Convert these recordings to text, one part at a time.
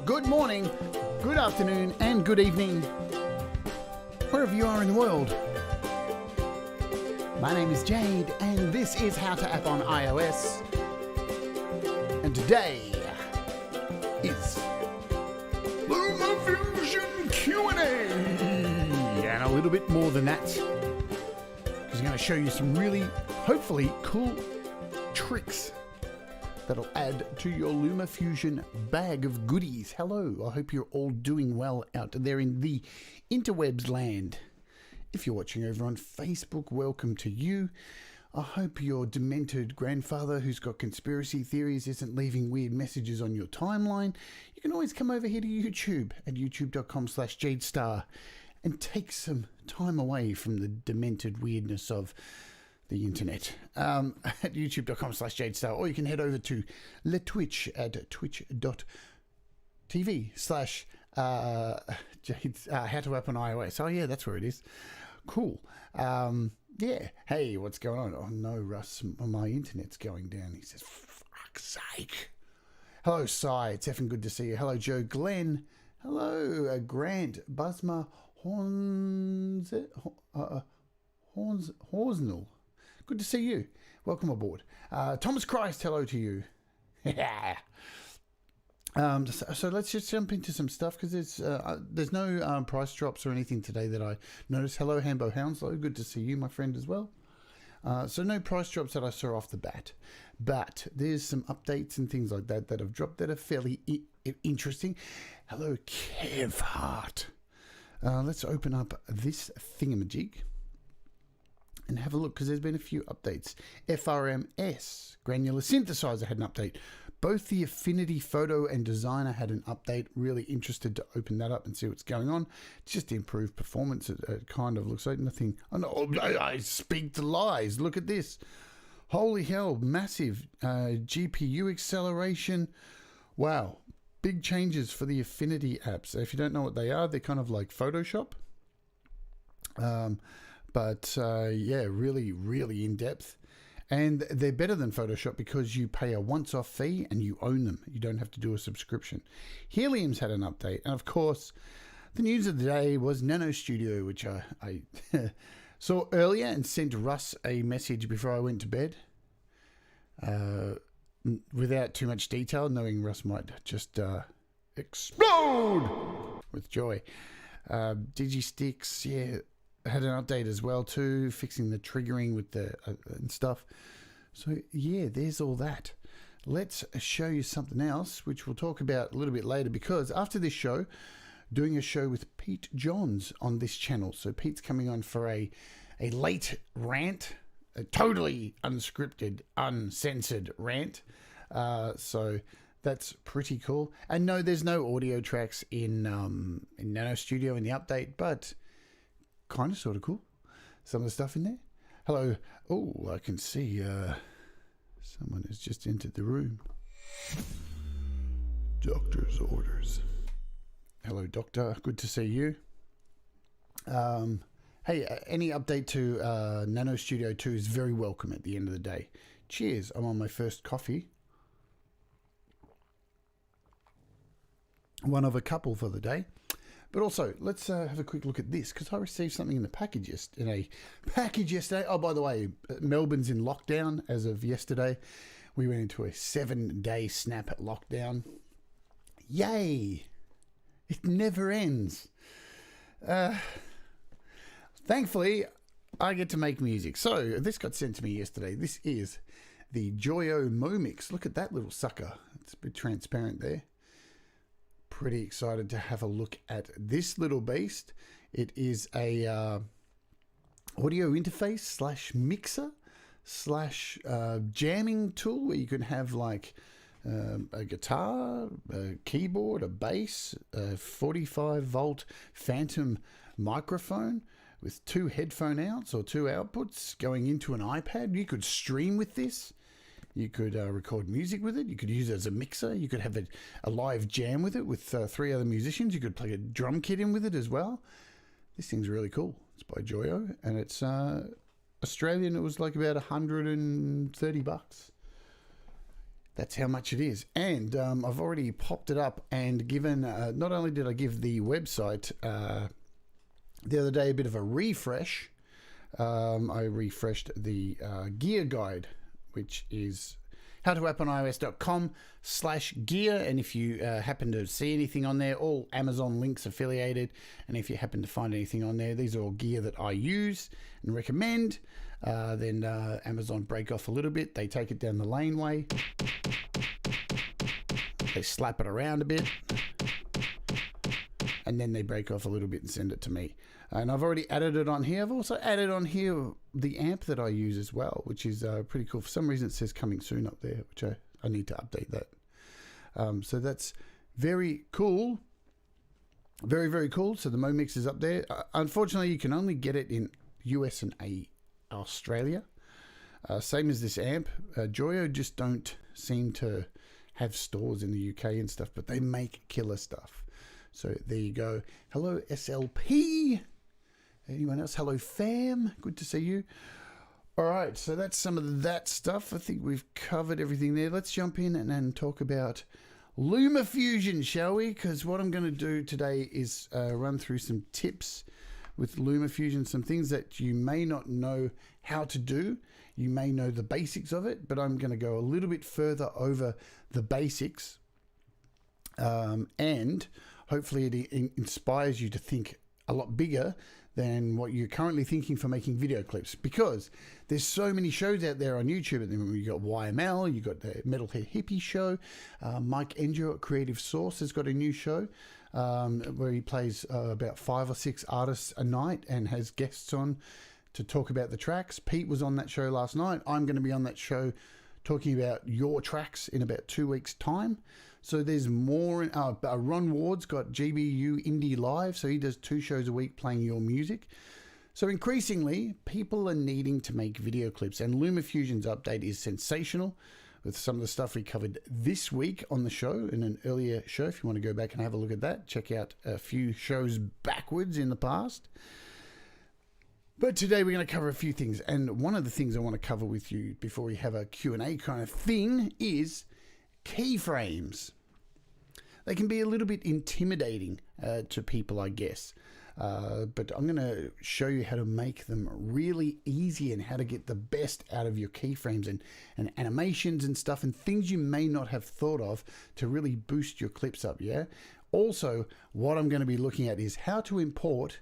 good morning, good afternoon, and good evening, wherever you are in the world. My name is Jade, and this is How to App on iOS. And today is LumaFusion Q&A, and a little bit more than that, because I'm going to show you some really, hopefully, cool tricks that'll add to your LumaFusion bag of goodies. Hello, I hope you're all doing well out there in the interwebs land. If you're watching over on Facebook, welcome to you. I hope your demented grandfather who's got conspiracy theories isn't leaving weird messages on your timeline. You can always come over here to YouTube at youtube.com/JadeStarr and take some time away from the demented weirdness of the internet at youtube.com/JadeStarr, or you can head over to Twitch at twitch.tv/ Jade's How to App on iOS. Oh yeah, that's where it is. Cool. Yeah. Hey, what's going on? Oh no, Russ, my internet's going down. He says, fuck's sake. Hello, Cy. It's effing good to see you. Hello, Joe Glenn. Hello, Grant Busma Horsnell. Good to see you. Welcome aboard. Thomas Christ, hello to you. So let's just jump into some stuff, because there's no price drops or anything today that I noticed. Hello, Hambo Hounslow. Good to see you, my friend, as well. So no price drops that I saw off the bat, but there's some updates and things like that that have dropped that are fairly interesting. Hello, Kev Hart. Let's open up this thingamajig and have a look, because there's been a few updates. FRMS, Granular Synthesizer, had an update. Both the Affinity Photo and Designer had an update. Really interested to open that up and see what's going on. Just improved performance. It kind of looks like nothing. Oh, no, I speak to lies. Look at this. Holy hell, massive GPU acceleration. Wow, big changes for the Affinity apps. If you don't know what they are, they're kind of like Photoshop. But yeah, really, really in depth. And they're better than Photoshop because you pay a once-off fee and you own them. You don't have to do a subscription. Helium's had an update. And of course, the news of the day was Nano Studio, which I saw earlier and sent Russ a message before I went to bed. Without too much detail, knowing Russ might just explode with joy. DigiSticks, yeah, had an update as well too, fixing the triggering with the and stuff. So yeah, there's all that. Let's show you something else, which we'll talk about a little bit later, because after this show, doing a show with Pete Johns on this channel. So Pete's coming on for a late rant, a totally unscripted, uncensored rant. So that's pretty cool. And no, there's no audio tracks in Nano Studio in the update, but kind of sort of cool. Some of the stuff in there. Hello. Oh, I can see someone has just entered the room. Doctor's orders. Hello, Doctor. Good to see you. Hey, any update to Nano Studio 2 is very welcome at the end of the day. Cheers. I'm on my first coffee. One of a couple for the day. But also, let's have a quick look at this, because I received something in the package yesterday. Oh, by the way, Melbourne's in lockdown as of yesterday. We went into a 7-day snap lockdown. Yay! It never ends. Thankfully, I get to make music. So, this got sent to me yesterday. This is the Joyo Momix. Look at that little sucker. It's a bit transparent there. Pretty excited to have a look at this little beast. It is a audio interface / mixer / jamming tool, where you can have like a guitar, a keyboard, a bass, a 45-volt phantom microphone with 2 headphone outs or 2 outputs going into an iPad. You could stream with this. You could record music with it. You could use it as a mixer. You could have a live jam with it with 3 other musicians. You could play a drum kit in with it as well. This thing's really cool. It's by Joyo, and it's Australian. It was like about $130. That's how much it is. And I've already popped it up and given, not only did I give the website the other day a bit of a refresh, I refreshed the gear guide, which is howtoapponIOS.com/gear. And if you happen to see anything on there, all Amazon links affiliated. And if you happen to find anything on there, these are all gear that I use and recommend. Then Amazon break off a little bit. They take it down the laneway. They slap it around a bit. And then they break off a little bit and send it to me. And I've already added it on here. I've also added on here the amp that I use as well, which is pretty cool. For some reason it says coming soon up there, which I need to update that. So that's very cool. Very, very cool. So the Momix is up there. Unfortunately, you can only get it in US and Australia. Same as this amp. Joyo just don't seem to have stores in the UK and stuff, but they make killer stuff. So there you go. Hello, SLP. Anyone else? Hello, fam. Good to see you. All right, so that's some of that stuff. I think we've covered everything there. Let's jump in and talk about LumaFusion, shall we? Because what I'm going to do today is run through some tips with LumaFusion, some things that you may not know how to do. You may know the basics of it, but I'm going to go a little bit further over the basics. And hopefully it inspires you to think a lot bigger than what you're currently thinking for making video clips, because there's so many shows out there on YouTube. And then you got YML, you got the Metalhead Hippie show, Mike Engio at Creative Source has got a new show where he plays about 5 or 6 artists a night and has guests on to talk about the tracks. Pete was on that show last night. I'm going to be on that show talking about your tracks in about 2 weeks' time. So there's more. Ron Ward's got GBU Indie Live, so he does 2 shows a week playing your music. So increasingly, people are needing to make video clips, and LumaFusion's update is sensational with some of the stuff we covered this week on the show, in an earlier show. If you want to go back and have a look at that, check out a few shows backwards in the past. But today we're going to cover a few things, and one of the things I want to cover with you before we have a Q&A kind of thing is keyframes. They can be a little bit intimidating to people, I guess. But I'm going to show you how to make them really easy and how to get the best out of your keyframes and animations and stuff and things you may not have thought of to really boost your clips up, yeah? Also, what I'm going to be looking at is how to import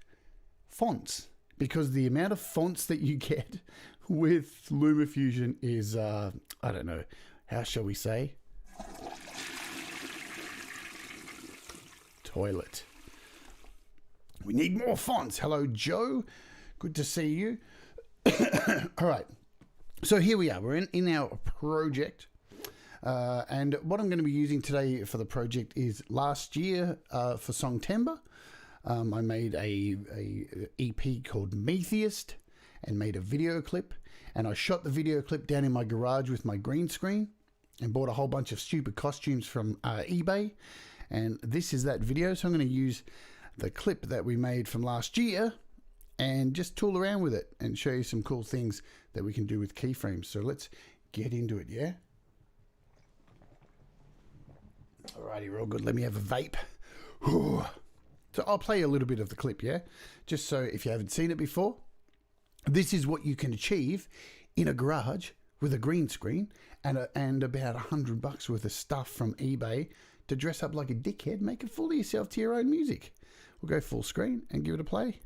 fonts, because the amount of fonts that you get with LumaFusion is, I don't know, how shall we say? Toilet. We need more fonts. Hello, Joe. Good to see you. All right. So here we are. We're in our project. And what I'm going to be using today for the project is last year for Songtember. I made a EP called Metheist and made a video clip. And I shot the video clip down in my garage with my green screen and bought a whole bunch of stupid costumes from eBay. And this is that video. So I'm going to use the clip that we made from last year and just tool around with it and show you some cool things that we can do with keyframes. So let's get into it, yeah? Alrighty, real good. Let me have a vape. Whew. So I'll play a little bit of the clip, yeah? Just so if you haven't seen it before, this is what you can achieve in a garage with a green screen and about $100 worth of stuff from eBay to dress up like a dickhead, make a fool of yourself to your own music. We'll go full screen and give it a play.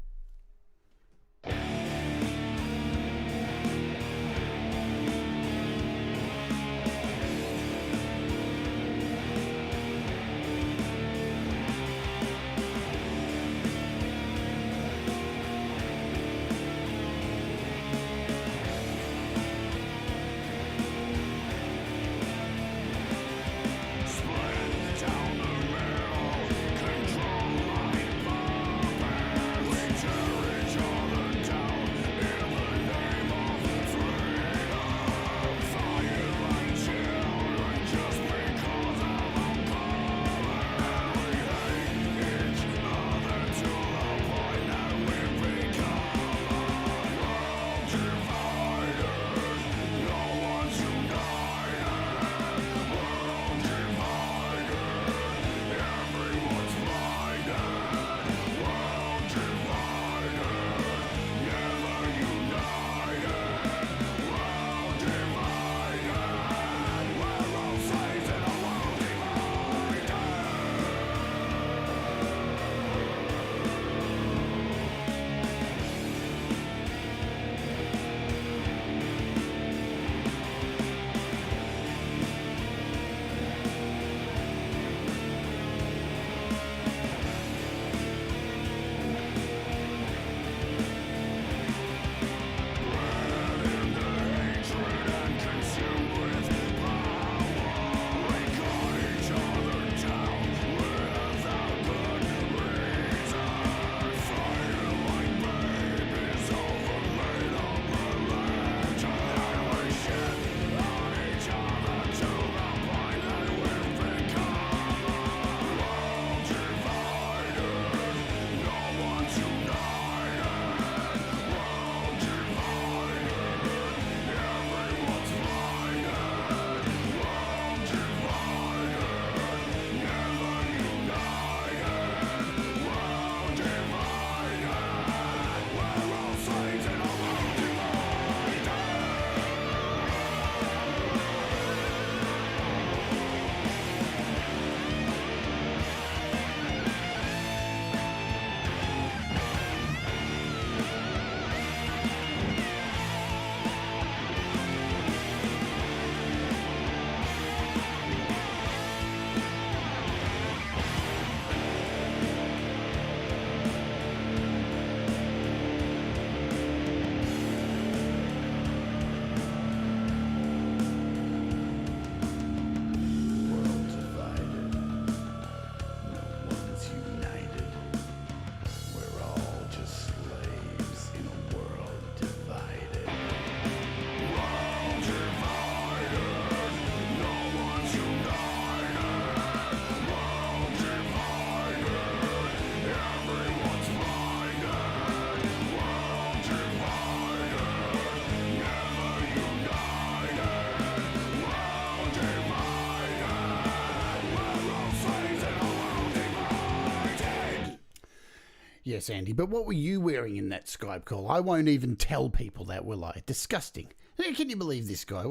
Yes, Andy, but what were you wearing in that Skype call? I won't even tell people that, will I? Disgusting. Can you believe this guy?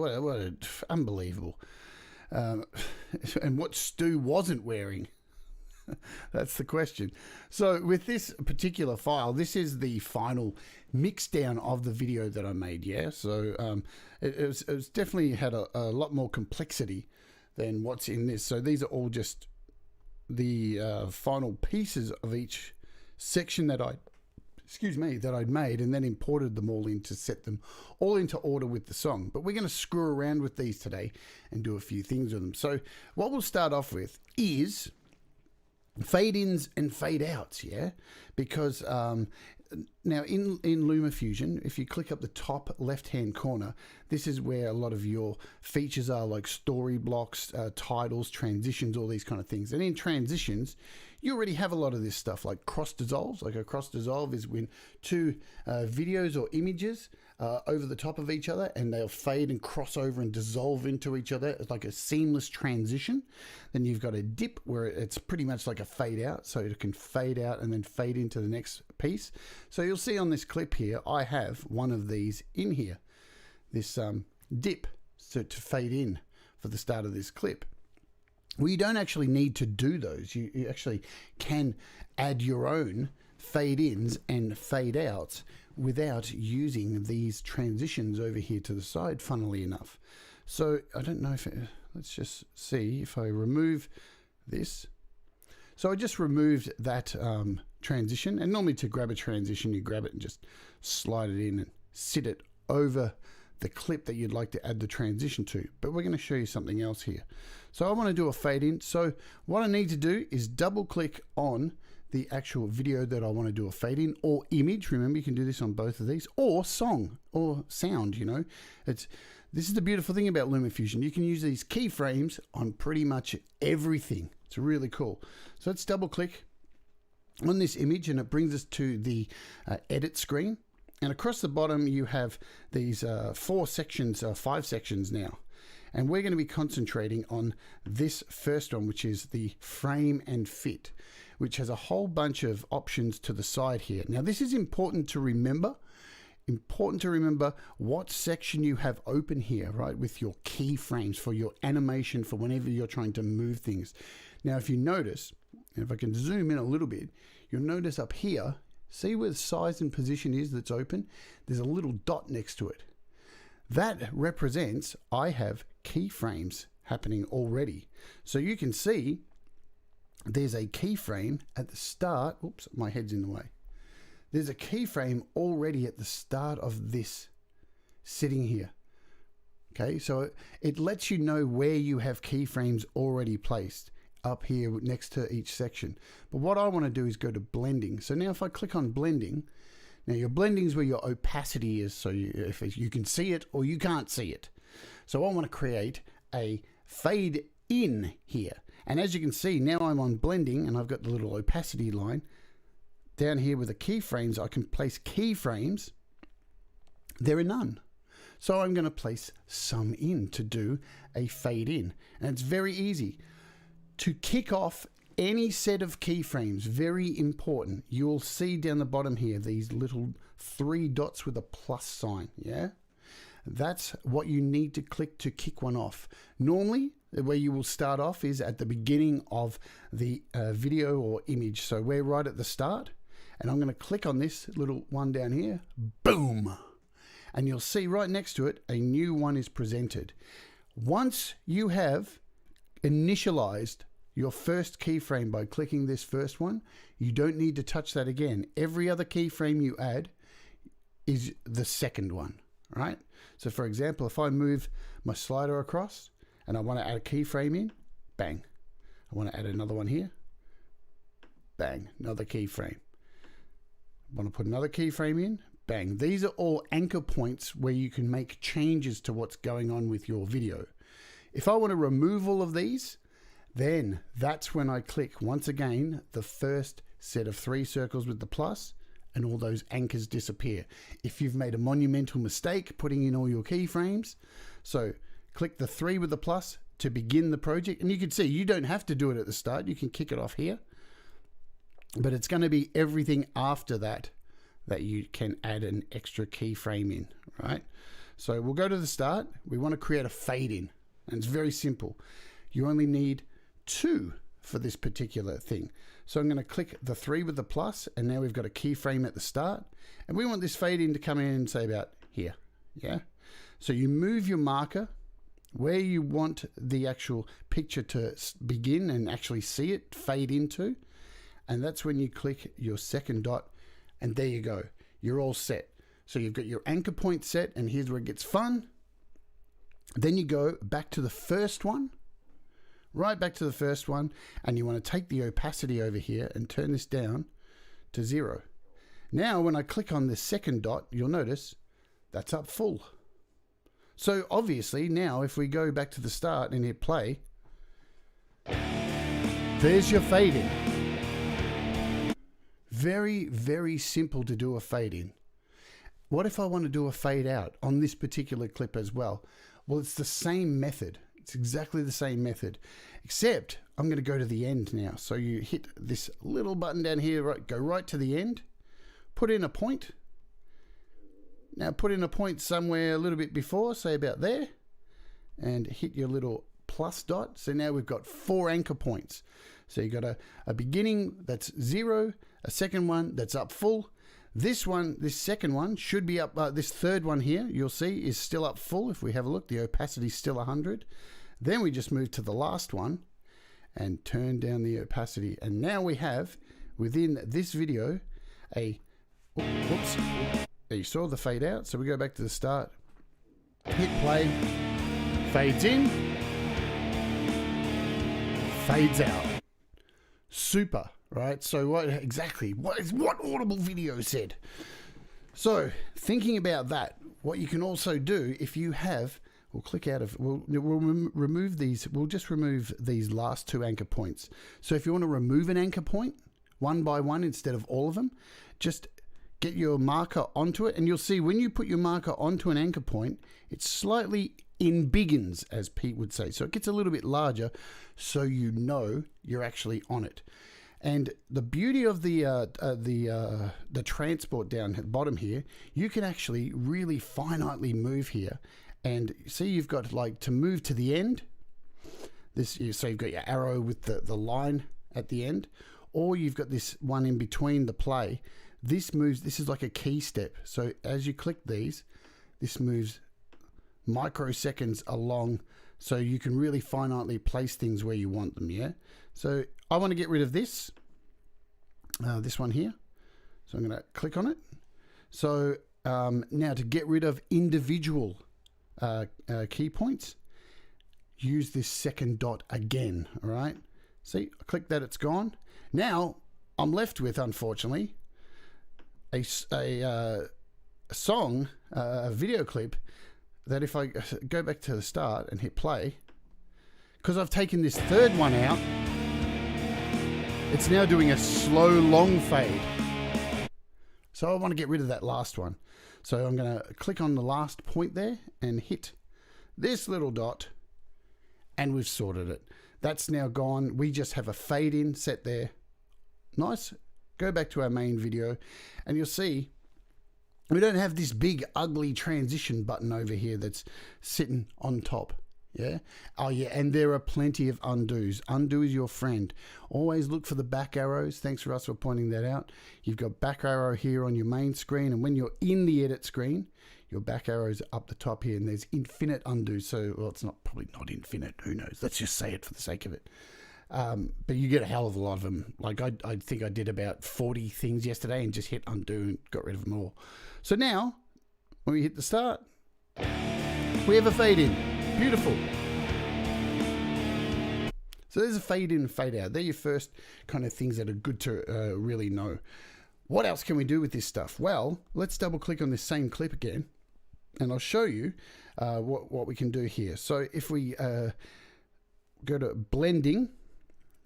Unbelievable. And what Stu wasn't wearing? That's the question. So with this particular file, this is the final mix down of the video that I made, yeah? So it was definitely had a lot more complexity than what's in this. So these are all just the final pieces of each section that I'd made, and then imported them all in to set them all into order with the song. But we're going to screw around with these today and do a few things with them. So what we'll start off with is fade ins and fade outs, yeah? Because now in LumaFusion, if you click up the top left hand corner, this is where a lot of your features are, like story blocks, titles, transitions, all these kind of things. And in transitions, you already have a lot of this stuff, like cross dissolves. Like a cross dissolve is when two videos or images over the top of each other, and they'll fade and cross over and dissolve into each other. It's like a seamless transition. Then you've got a dip where it's pretty much like a fade out, so it can fade out and then fade into the next piece. So you'll see on this clip here, I have one of these in here, this dip, so to fade in for the start of this clip. Well, you don't actually need to do those. You actually can add your own fade ins and fade outs without using these transitions over here to the side, funnily enough. So I don't know if let's just see if I remove this. So I just removed that transition, and normally to grab a transition, you grab it and just slide it in and sit it over the clip that you'd like to add the transition to. But we're going to show you something else here. So I want to do a fade in. So what I need to do is double click on the actual video that I want to do a fade in, or image. Remember, you can do this on both of these, or song or sound, you know. This is the beautiful thing about LumaFusion. You can use these keyframes on pretty much everything. It's really cool. So let's double click on this image, and it brings us to the edit screen. And across the bottom, you have these 5 sections now. And we're going to be concentrating on this first one, which is the frame and fit, which has a whole bunch of options to the side here. Now, this is important to remember. Important to remember what section you have open here, right, with your keyframes for your animation for whenever you're trying to move things. Now, if you notice, and if I can zoom in a little bit, you'll notice up here, see where the size and position is that's open? There's a little dot next to it. That represents I have keyframes happening already. So you can see there's a keyframe at the start. Oops, my head's in the way. There's a keyframe already at the start of this sitting here. Okay, so it lets you know where you have keyframes already placed up here next to each section. But what I want to do is go to blending. So now if I click on blending, now your blending is where your opacity is, so if you can see it or you can't see it. So I want to create a fade in here. And as you can see, now I'm on blending and I've got the little opacity line. Down here with the keyframes, I can place keyframes. There are none. So I'm going to place some in to do a fade in. And it's very easy. To kick off any set of keyframes, very important, you'll see down the bottom here these little 3 dots with a plus sign, yeah? That's what you need to click to kick one off. Normally, the way you will start off is at the beginning of the video or image. So we're right at the start, and I'm going to click on this little one down here, boom! And you'll see right next to it, a new one is presented. Once you have initialized your first keyframe by clicking this first one, you don't need to touch that again. Every other keyframe you add is the second one, right? So for example, if I move my slider across and I want to add a keyframe in, bang. I want to add another one here, bang, another keyframe. I want to put another keyframe in, bang. These are all anchor points where you can make changes to what's going on with your video. If I want to remove all of these, then that's when I click once again the first set of 3 circles with the plus, and all those anchors disappear. If you've made a monumental mistake putting in all your keyframes, so click the 3 with the plus to begin the project, and you can see you don't have to do it at the start. You can kick it off here, but it's going to be everything after that that you can add an extra keyframe in, right? So we'll go to the start. We want to create a fade in, and it's very simple. You only need 2 for this particular thing. So I'm going to click the 3 with the plus, and now we've got a keyframe at the start, and we want this fade in to come in and say about here, yeah? So you move your marker where you want the actual picture to begin and actually see it fade into, and that's when you click your second dot, and there you go. You're all set. So you've got your anchor point set, and here's where it gets fun. Then you go back to the first one, right back to the first one, and you want to take the opacity over here and turn this down to 0. Now, when I click on the second dot, you'll notice that's up full. So obviously now if we go back to the start and hit play, there's your fade in. Very, very simple to do a fade in. What if I want to do a fade out on this particular clip as well? Well, it's the same method. It's exactly the same method, except I'm going to go to the end now. So you hit this little button down here, right, go right to the end, put in a point. Now put in a point somewhere a little bit before, say about there, and hit your little plus dot. So now we've got 4 anchor points. So you've got a beginning that's 0, a second one that's up full. This second one should be up, this third one here, you'll see, is still up full. If we have a look, the opacity is still 100. Then we just move to the last one and turn down the opacity. And now we have, within this video, whoops, you saw the fade out. So we go back to the start, hit play, fades in, fades out. Super. Right, so what Audible Video said. So thinking about that, what you can also do if you have, we'll click out of, we'll remove these. We'll just remove these last 2 anchor points. So if you want to remove an anchor point one by one instead of all of them, just get your marker onto it, and you'll see when you put your marker onto an anchor point, it slightly embiggens, as Pete would say. So it gets a little bit larger, so you know you're actually on it. And the beauty of the transport down at the bottom here, you can actually really finitely move here. And see, you've got like to move to the end. So you've got your arrow with the line at the end, or you've got this one in between the play. This moves. This is like a key step. So as you click these, this moves microseconds along. So you can really finitely place things where you want them, yeah? So I want to get rid of this one here. So I'm going to click on it. So now to get rid of individual key points, use this second dot again, all right? See, I click that, it's gone. Now I'm left with, unfortunately, a song, a video clip, that if I go back to the start and hit play, because I've taken this third one out, it's now doing a slow, long fade. So I want to get rid of that last one. So I'm going to click on the last point there and hit this little dot, and we've sorted it. That's now gone. We just have a fade in set there. Nice. Go back to our main video, and you'll see we don't have this big ugly transition button over here that's sitting on top. Yeah. Oh yeah. And there are plenty of undos. Undo is your friend. Always look for the back arrows. Thanks for us for pointing that out. You've got back arrow here on your main screen. And when you're in the edit screen, your back arrow's up the top here, and there's infinite undo. So, well, it's probably not infinite. Who knows? Let's just say it for the sake of it. But you get a hell of a lot of them. Like I think I did about 40 things yesterday and just hit undo and got rid of them all. So now, when we hit the start, we have a fade in. Beautiful. So there's a fade in and fade out. They're your first kind of things that are good to really know. What else can we do with this stuff? Well, let's double click on this same clip again, and I'll show you what we can do here. So if we go to blending,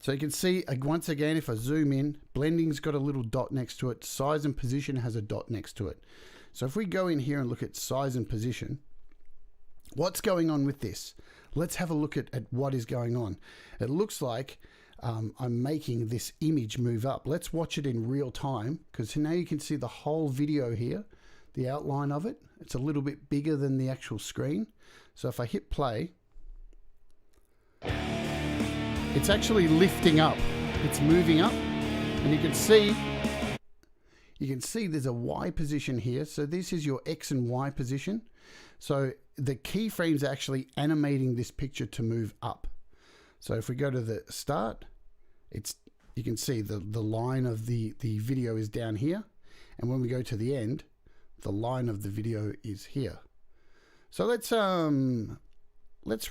so you can see once again, if I zoom in, blending's got a little dot next to it. Size and position has a dot next to it. So if we go in here and look at size and position, what's going on with this? Let's have a look at what is going on. It looks like I'm making this image move up. Let's watch it in real time, because now you can see the whole video here, the outline of it. It's a little bit bigger than the actual screen. So if I hit play, it's actually lifting up. It's moving up, and you can see there's a Y position here. So this is your X and Y position. So the keyframes are actually animating this picture to move up. So if we go to the start, you can see the line of the video is down here. And when we go to the end, the line of the video is here. So let's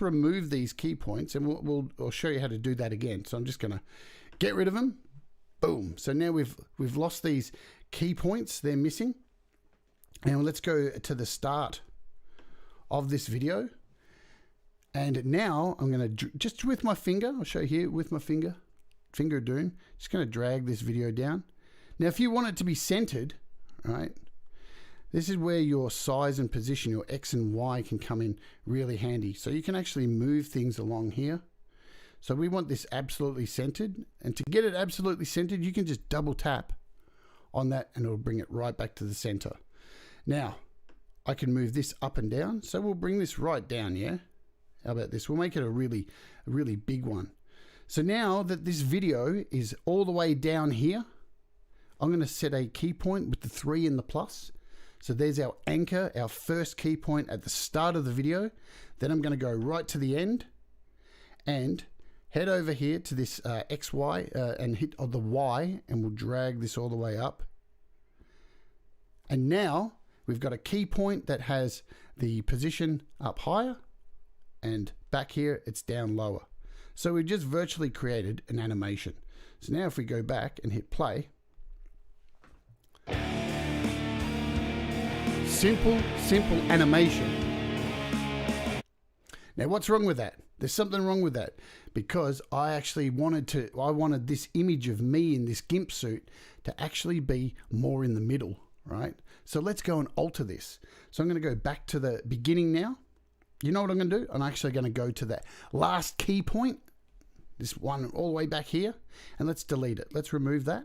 remove these key points, and we'll show you how to do that again. So I'm just gonna get rid of them. Boom. So now we've lost these key points, they're missing. And let's go to the start of this video. And now I'm gonna just with my finger, I'll show you here with my finger of doom, just gonna drag this video down. Now if you want it to be centered, right, this is where your size and position, your X and Y, can come in really handy. So you can actually move things along here. So we want this absolutely centered. And to get it absolutely centered, you can just double tap on that and it'll bring it right back to the center. Now, I can move this up and down. So we'll bring this right down, yeah? How about this? We'll make it a really big one. So now that this video is all the way down here, I'm gonna set a key point with the 3 and the plus. So there's our anchor, our first key point at the start of the video. Then I'm going to go right to the end and head over here to this XY and hit the Y, and we'll drag this all the way up. And now we've got a key point that has the position up higher, and back here it's down lower. So we just virtually created an animation. So now if we go back and hit play, simple animation. Now what's wrong with that? There's something wrong with that, because I actually wanted this image of me in this GIMP suit to actually be more in the middle, right? So let's go and alter this. So I'm going to go back to the beginning now. You know what I'm going to do? I'm actually going to go to that last key point, this one all the way back here, and let's delete it. Let's remove that,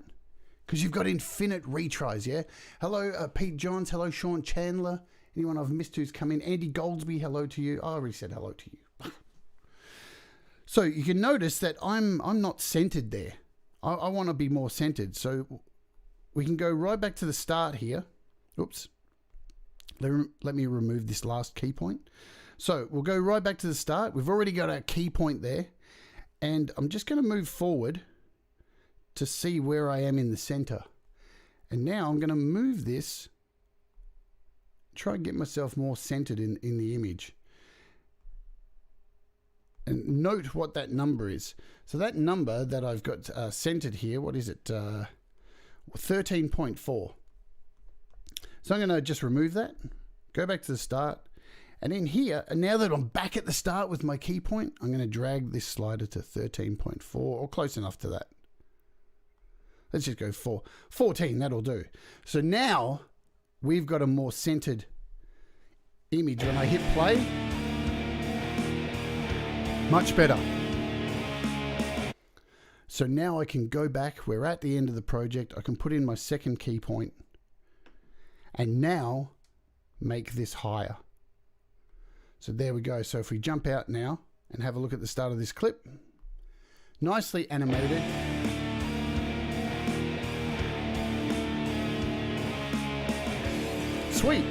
because you've got infinite retries, yeah? Hello, Pete Johns. Hello, Sean Chandler. Anyone I've missed who's come in? Andy Goldsby, hello to you. I already said hello to you. So you can notice that I'm not centered there. I want to be more centered. So we can go right back to the start here. Oops. Let me remove this last key point. So we'll go right back to the start. We've already got our key point there. And I'm just going to move forward to see where I am in the center. And now I'm going to move this, try and get myself more centered in the image. And note what that number is. So that number that I've got centered here, what is it? 13.4. So I'm going to just remove that, go back to the start. And in here, and now that I'm back at the start with my key point, I'm going to drag this slider to 13.4 or close enough to that. Let's just go 14, that'll do. So now we've got a more centered image. When I hit play, much better. So now I can go back, we're at the end of the project, I can put in my second key point and now make this higher. So there we go. So if we jump out now and have a look at the start of this clip, nicely animated. Sweet.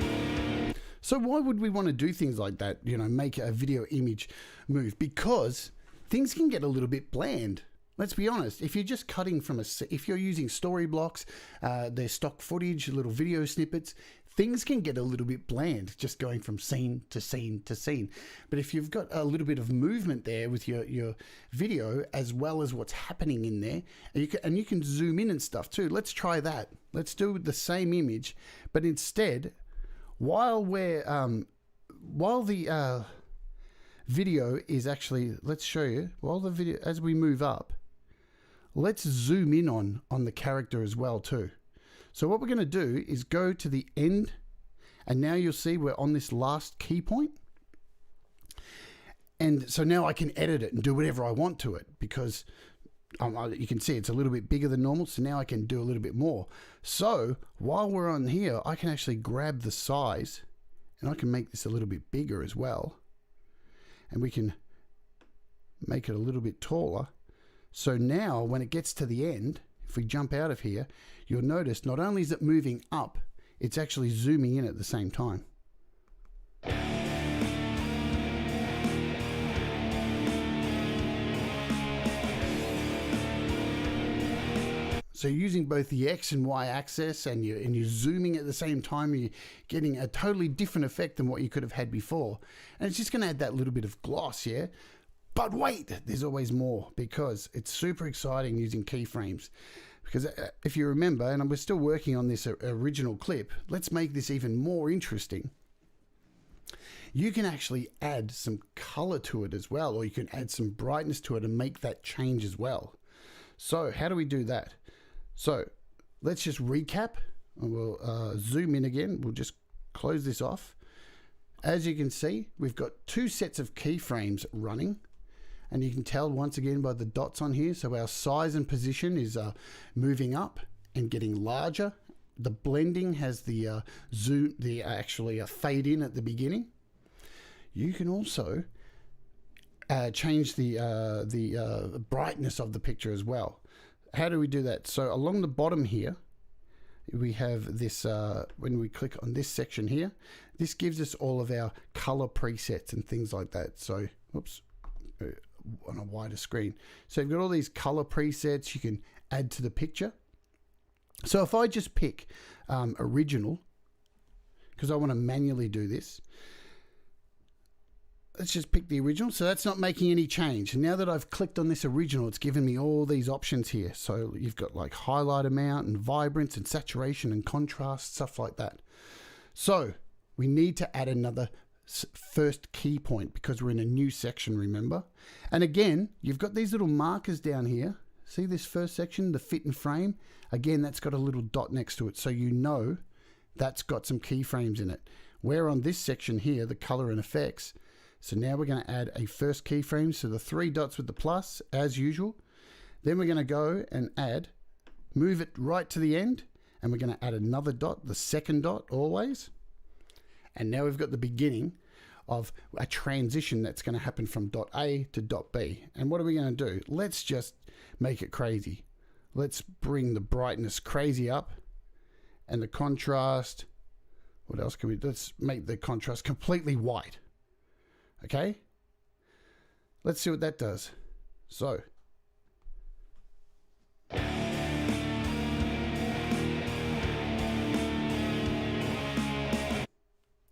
So why would we want to do things like that, you know, make a video image move? Because things can get a little bit bland. Let's be honest. If you're just cutting from if you're using story blocks, their stock footage, little video snippets, things can get a little bit bland just going from scene to scene to scene. But if you've got a little bit of movement there with your video, as well as what's happening in there, and you can zoom in and stuff too. Let's try that. Let's do the same image, but instead, while the video is actually, let's show you, while the video, as we move up, let's zoom in on the character as well too. So what we're going to do is go to the end, and now you'll see we're on this last key point. And so now I can edit it and do whatever I want to it, because You can see it's a little bit bigger than normal, so now I can do a little bit more. So while we're on here, I can actually grab the size and I can make this a little bit bigger as well. And we can make it a little bit taller. So now when it gets to the end, if we jump out of here, you'll notice not only is it moving up, it's actually zooming in at the same time. So using both the X and Y axis and you're zooming at the same time, you're getting a totally different effect than what you could have had before. And it's just going to add that little bit of gloss, yeah? But wait, there's always more, because it's super exciting using keyframes. Because if you remember, and we're still working on this original clip, let's make this even more interesting. You can actually add some color to it as well, or you can add some brightness to it and make that change as well. So how do we do that? So let's just recap, and we'll zoom in again. We'll just close this off. As you can see, we've got two sets of keyframes running, and you can tell once again by the dots on here. So our size and position is moving up and getting larger. The blending has the zoom, actually a fade in at the beginning. You can also change the brightness of the picture as well. How do we do that? So along the bottom here, we have this, when we click on this section here, this gives us all of our color presets and things like that. So, oops, on a wider screen. So you've got all these color presets you can add to the picture. So if I just pick original, because I want to manually do this, let's just pick the original. So that's not making any change. And now that I've clicked on this original, it's given me all these options here. So you've got like highlight amount and vibrance and saturation and contrast, stuff like that. So we need to add another first key point because we're in a new section, remember? And again, you've got these little markers down here. See this first section, the fit and frame? Again, that's got a little dot next to it. So you know that's got some keyframes in it. We're on this section here, the color and effects. So now we're going to add a first keyframe. So the three dots with the plus as usual. Then we're going to go and move it right to the end. And we're going to add another dot, the second dot always. And now we've got the beginning of a transition that's going to happen from dot A to dot B. And what are we going to do? Let's just make it crazy. Let's bring the brightness crazy up and the contrast. What else can we do? Let's make the contrast completely white. Okay, let's see what that does. So,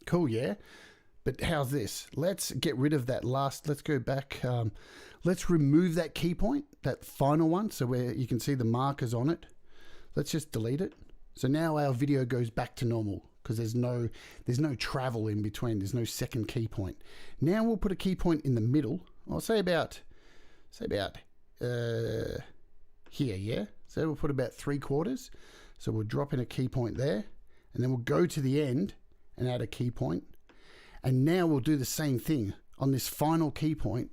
cool, yeah? But how's this? Let's get rid of that last, let's go back. Let's remove that key point, that final one, so where you can see the markers on it. Let's just delete it. So now our video goes back to normal, because there's no travel in between. There's no second key point. Now we'll put a key point in the middle. I'll say about here, yeah. So we'll put about 3/4. So we'll drop in a key point there, and then we'll go to the end and add a key point. And now we'll do the same thing on this final key point.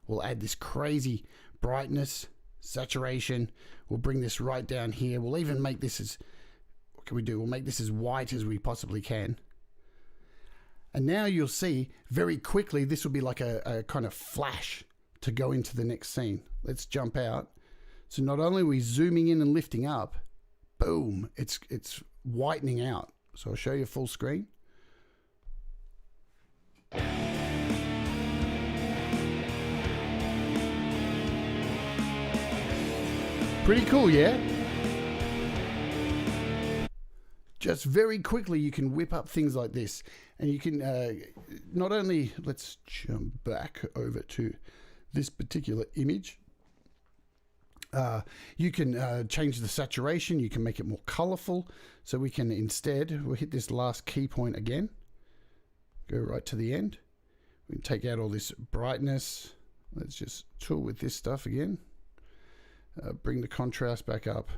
We'll add this crazy brightness, saturation. We'll bring this right down here. We'll even make this as, what can we do? We'll make this as white as we possibly can. And now you'll see very quickly, this will be like a kind of flash to go into the next scene. Let's jump out. So not only are we zooming in and lifting up, boom, it's whitening out. So I'll show you full screen. Pretty cool, yeah? Just very quickly you can whip up things like this, and you can not only, let's jump back over to this particular image. You can change the saturation, you can make it more colorful, so we can instead, we'll hit this last key point again, go right to the end. We can take out all this brightness. Let's just tool with this stuff again. Bring the contrast back up.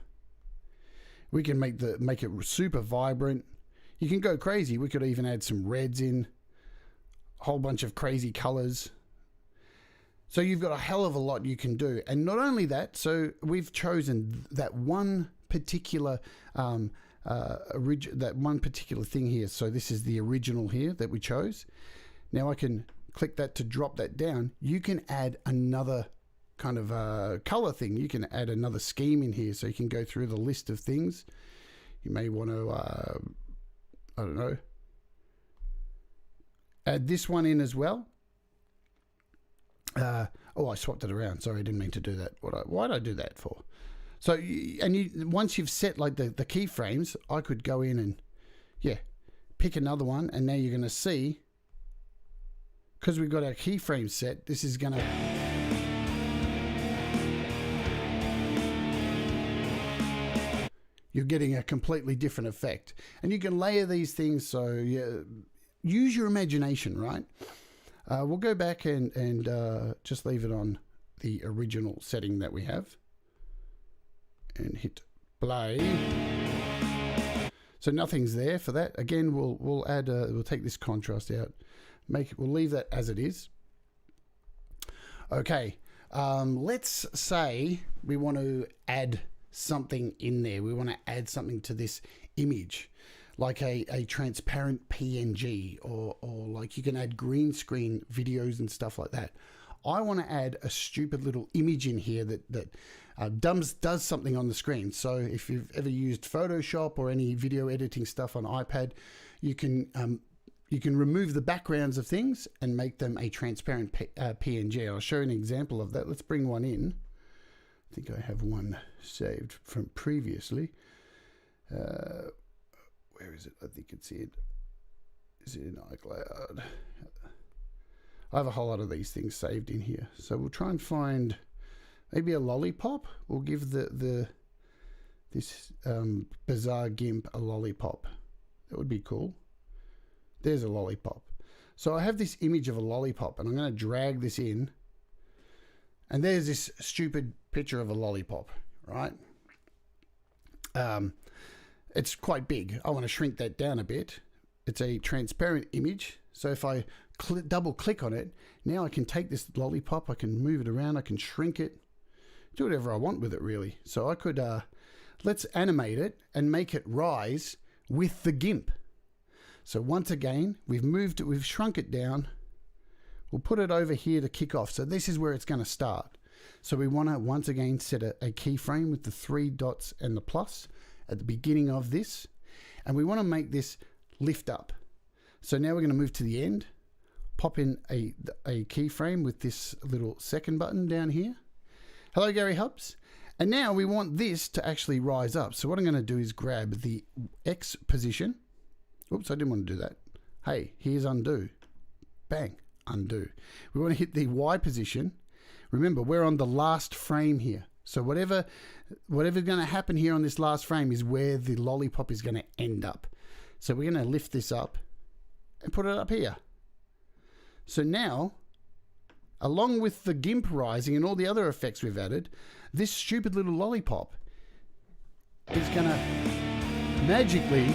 We can make it super vibrant. You can go crazy. We could even add some reds in, a whole bunch of crazy colors. So you've got a hell of a lot you can do. And not only that, so we've chosen that one particular that one particular thing here. So this is the original here that we chose. Now I can click that to drop that down. You can add another kind of color thing. You can add another scheme in here, so you can go through the list of things. You may want to, I don't know, add this one in as well. Oh, I swapped it around. Sorry, I didn't mean to do that. Why did I do that for? So, once you've set like the keyframes, I could go in and, yeah, pick another one. And now you're going to see, because we've got our keyframes set, this is going to... You're getting a completely different effect. And you can layer these things, so yeah, use your imagination, right? We'll go back and just leave it on the original setting that we have. And hit play. So nothing's there for that. Again, we'll add, we'll take this contrast out. We'll leave that as it is. Okay, let's say we want to add something in there. We want to add something to this image, like a transparent PNG, or like you can add green screen videos and stuff like that. I want to add a stupid little image in here that does something on the screen. So if you've ever used Photoshop or any video editing stuff on iPad, you can remove the backgrounds of things and make them a transparent PNG. I'll show you an example of that. Let's bring one in. I think I have one saved from previously. Where is it? I think it's in. Is it in iCloud? I have a whole lot of these things saved in here. So we'll try and find maybe a lollipop. We'll give this bizarre GIMP a lollipop. That would be cool. There's a lollipop. So I have this image of a lollipop, and I'm going to drag this in. And there's this stupid picture of a lollipop, right? It's quite big. I want to shrink that down a bit. It's a transparent image. So if I double click on it, now I can take this lollipop, I can move it around, I can shrink it, do whatever I want with it really. So I could, let's animate it and make it rise with the GIMP. So once again, we've shrunk it down. We'll put it over here to kick off. So this is where it's going to start. So we want to once again set a keyframe with the 3 dots and the plus at the beginning of this. And we want to make this lift up. So now we're going to move to the end, pop in a keyframe with this little second button down here. Hello, Gary Hubs. And now we want this to actually rise up. So what I'm going to do is grab the X position. Oops, I didn't want to do that. Hey, here's undo. Bang, undo. We want to hit the Y position. Remember, we're on the last frame here. So whatever's going to happen here on this last frame is where the lollipop is going to end up. So we're going to lift this up and put it up here. So now, along with the GIMP rising and all the other effects we've added, this stupid little lollipop is going to magically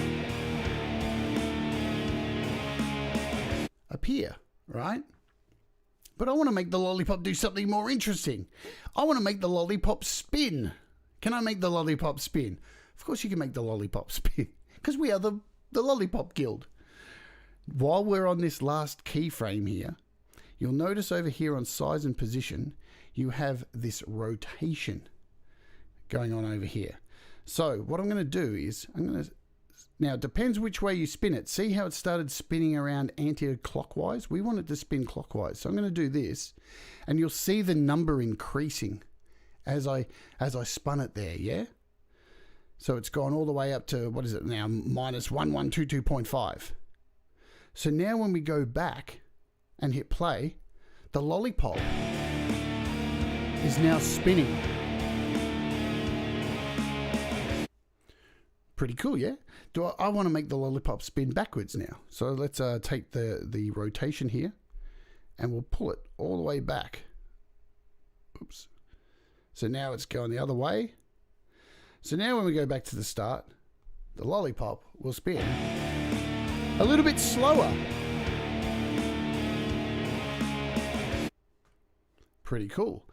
appear, right? But I want to make the lollipop do something more interesting. I want to make the lollipop spin. Can I make the lollipop spin? Of course you can make the lollipop spin, because we are the Lollipop Guild. While we're on this last keyframe here, you'll notice over here on size and position, you have this rotation going on over here. So what I'm going to do is, now it depends which way you spin it. See how it started spinning around anti-clockwise? We want it to spin clockwise. So I'm going to do this, and you'll see the number increasing as I spun it there, yeah? So it's gone all the way up to, what is it now, minus 1122.5. So now when we go back and hit play, the lollipop is now spinning. Pretty cool, yeah? I want to make the lollipop spin backwards now. So let's take the rotation here, and we'll pull it all the way back. Oops. So now it's going the other way. So now when we go back to the start, the lollipop will spin a little bit slower. Pretty cool.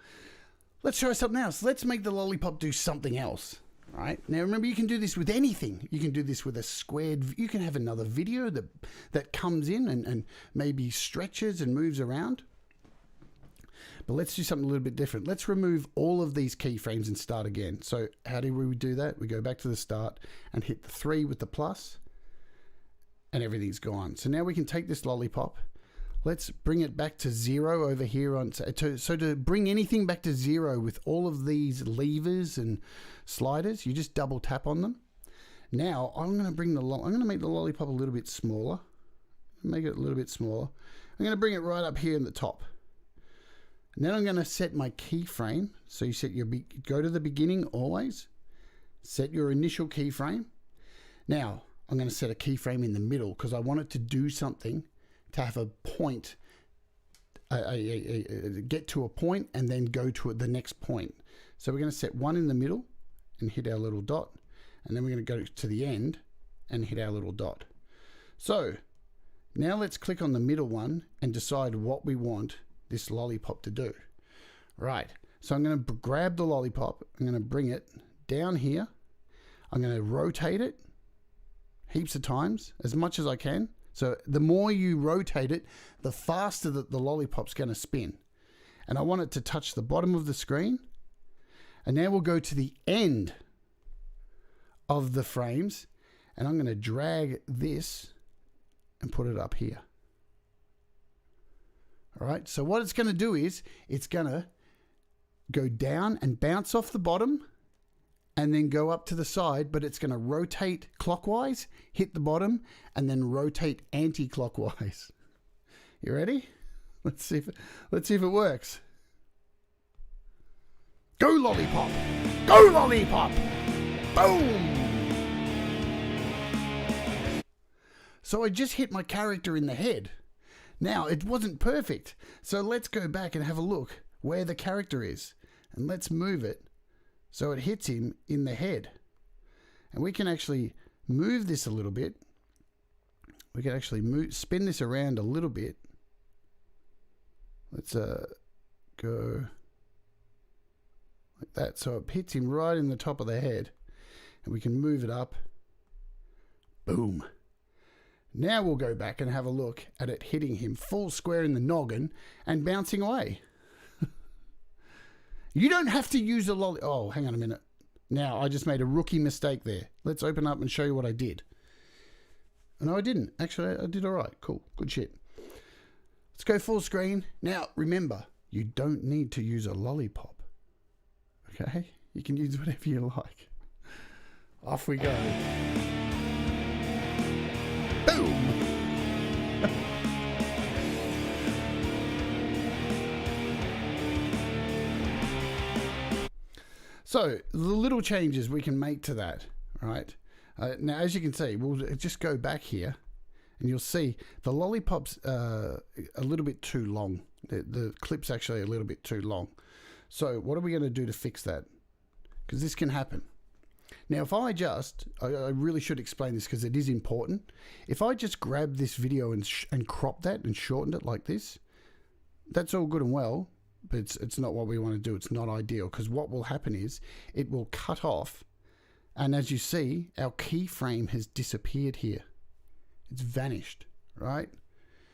Let's try something else. Let's make the lollipop do something else. Right? Now remember, you can do this with anything. You can do this with a squared, you can have another video that comes in and maybe stretches and moves around. But let's do something a little bit different. Let's remove all of these keyframes and start again. So how do we do that? We go back to the start and hit the 3 with the plus, and everything's gone. So now we can take this lollipop. Let's bring it back to 0 over here. So to bring anything back to 0 with all of these levers and sliders, you just double tap on them. Now I'm going to make the lollipop a little bit smaller. Make it a little bit smaller. I'm going to bring it right up here in the top. And then I'm going to set my keyframe. So you set go to the beginning always. Set your initial keyframe. Now I'm going to set a keyframe in the middle because I want it to do something, to have a point, get to a point and then go to the next point. So we're going to set one in the middle and hit our little dot, and then we're going to go to the end and hit our little dot. So now let's click on the middle one and decide what we want this lollipop to do. Right, so I'm going to grab the lollipop, I'm going to bring it down here, I'm going to rotate it heaps of times, as much as I can. So the more you rotate it, the faster that the lollipop's going to spin. And I want it to touch the bottom of the screen. And now we'll go to the end of the frames. And I'm going to drag this and put it up here. All right. So what it's going to do is it's going to go down and bounce off the bottom and then go up to the side, but it's going to rotate clockwise, hit the bottom, and then rotate anti-clockwise. You ready? Let's see if it works. Go lollipop! Go lollipop! Boom! So I just hit my character in the head. Now, it wasn't perfect, so let's go back and have a look where the character is, and let's move it so it hits him in the head. And we can actually move this a little bit. We can actually spin this around a little bit. Let's go like that. So it hits him right in the top of the head. And we can move it up. Boom. Now we'll go back and have a look at it hitting him full square in the noggin and bouncing away. You don't have to use a lolly. Oh, hang on a minute. Now, I just made a rookie mistake there. Let's open up and show you what I did. No, I didn't. Actually, I did all right. Cool. Good shit. Let's go full screen. Now, remember, you don't need to use a lollipop. Okay? You can use whatever you like. Off we go. Boom! So, the little changes we can make to that, right? Now, as you can see, we'll just go back here, and you'll see the lollipop's a little bit too long. The clip's actually a little bit too long. So, what are we going to do to fix that? Because this can happen. Now, if I really should explain this because it is important. If I just grab this video and crop that and shorten it like this, that's all good and well. But it's not what we want to do. It's not ideal, because what will happen is it will cut off, and as you see, our keyframe has disappeared here. It's vanished, right?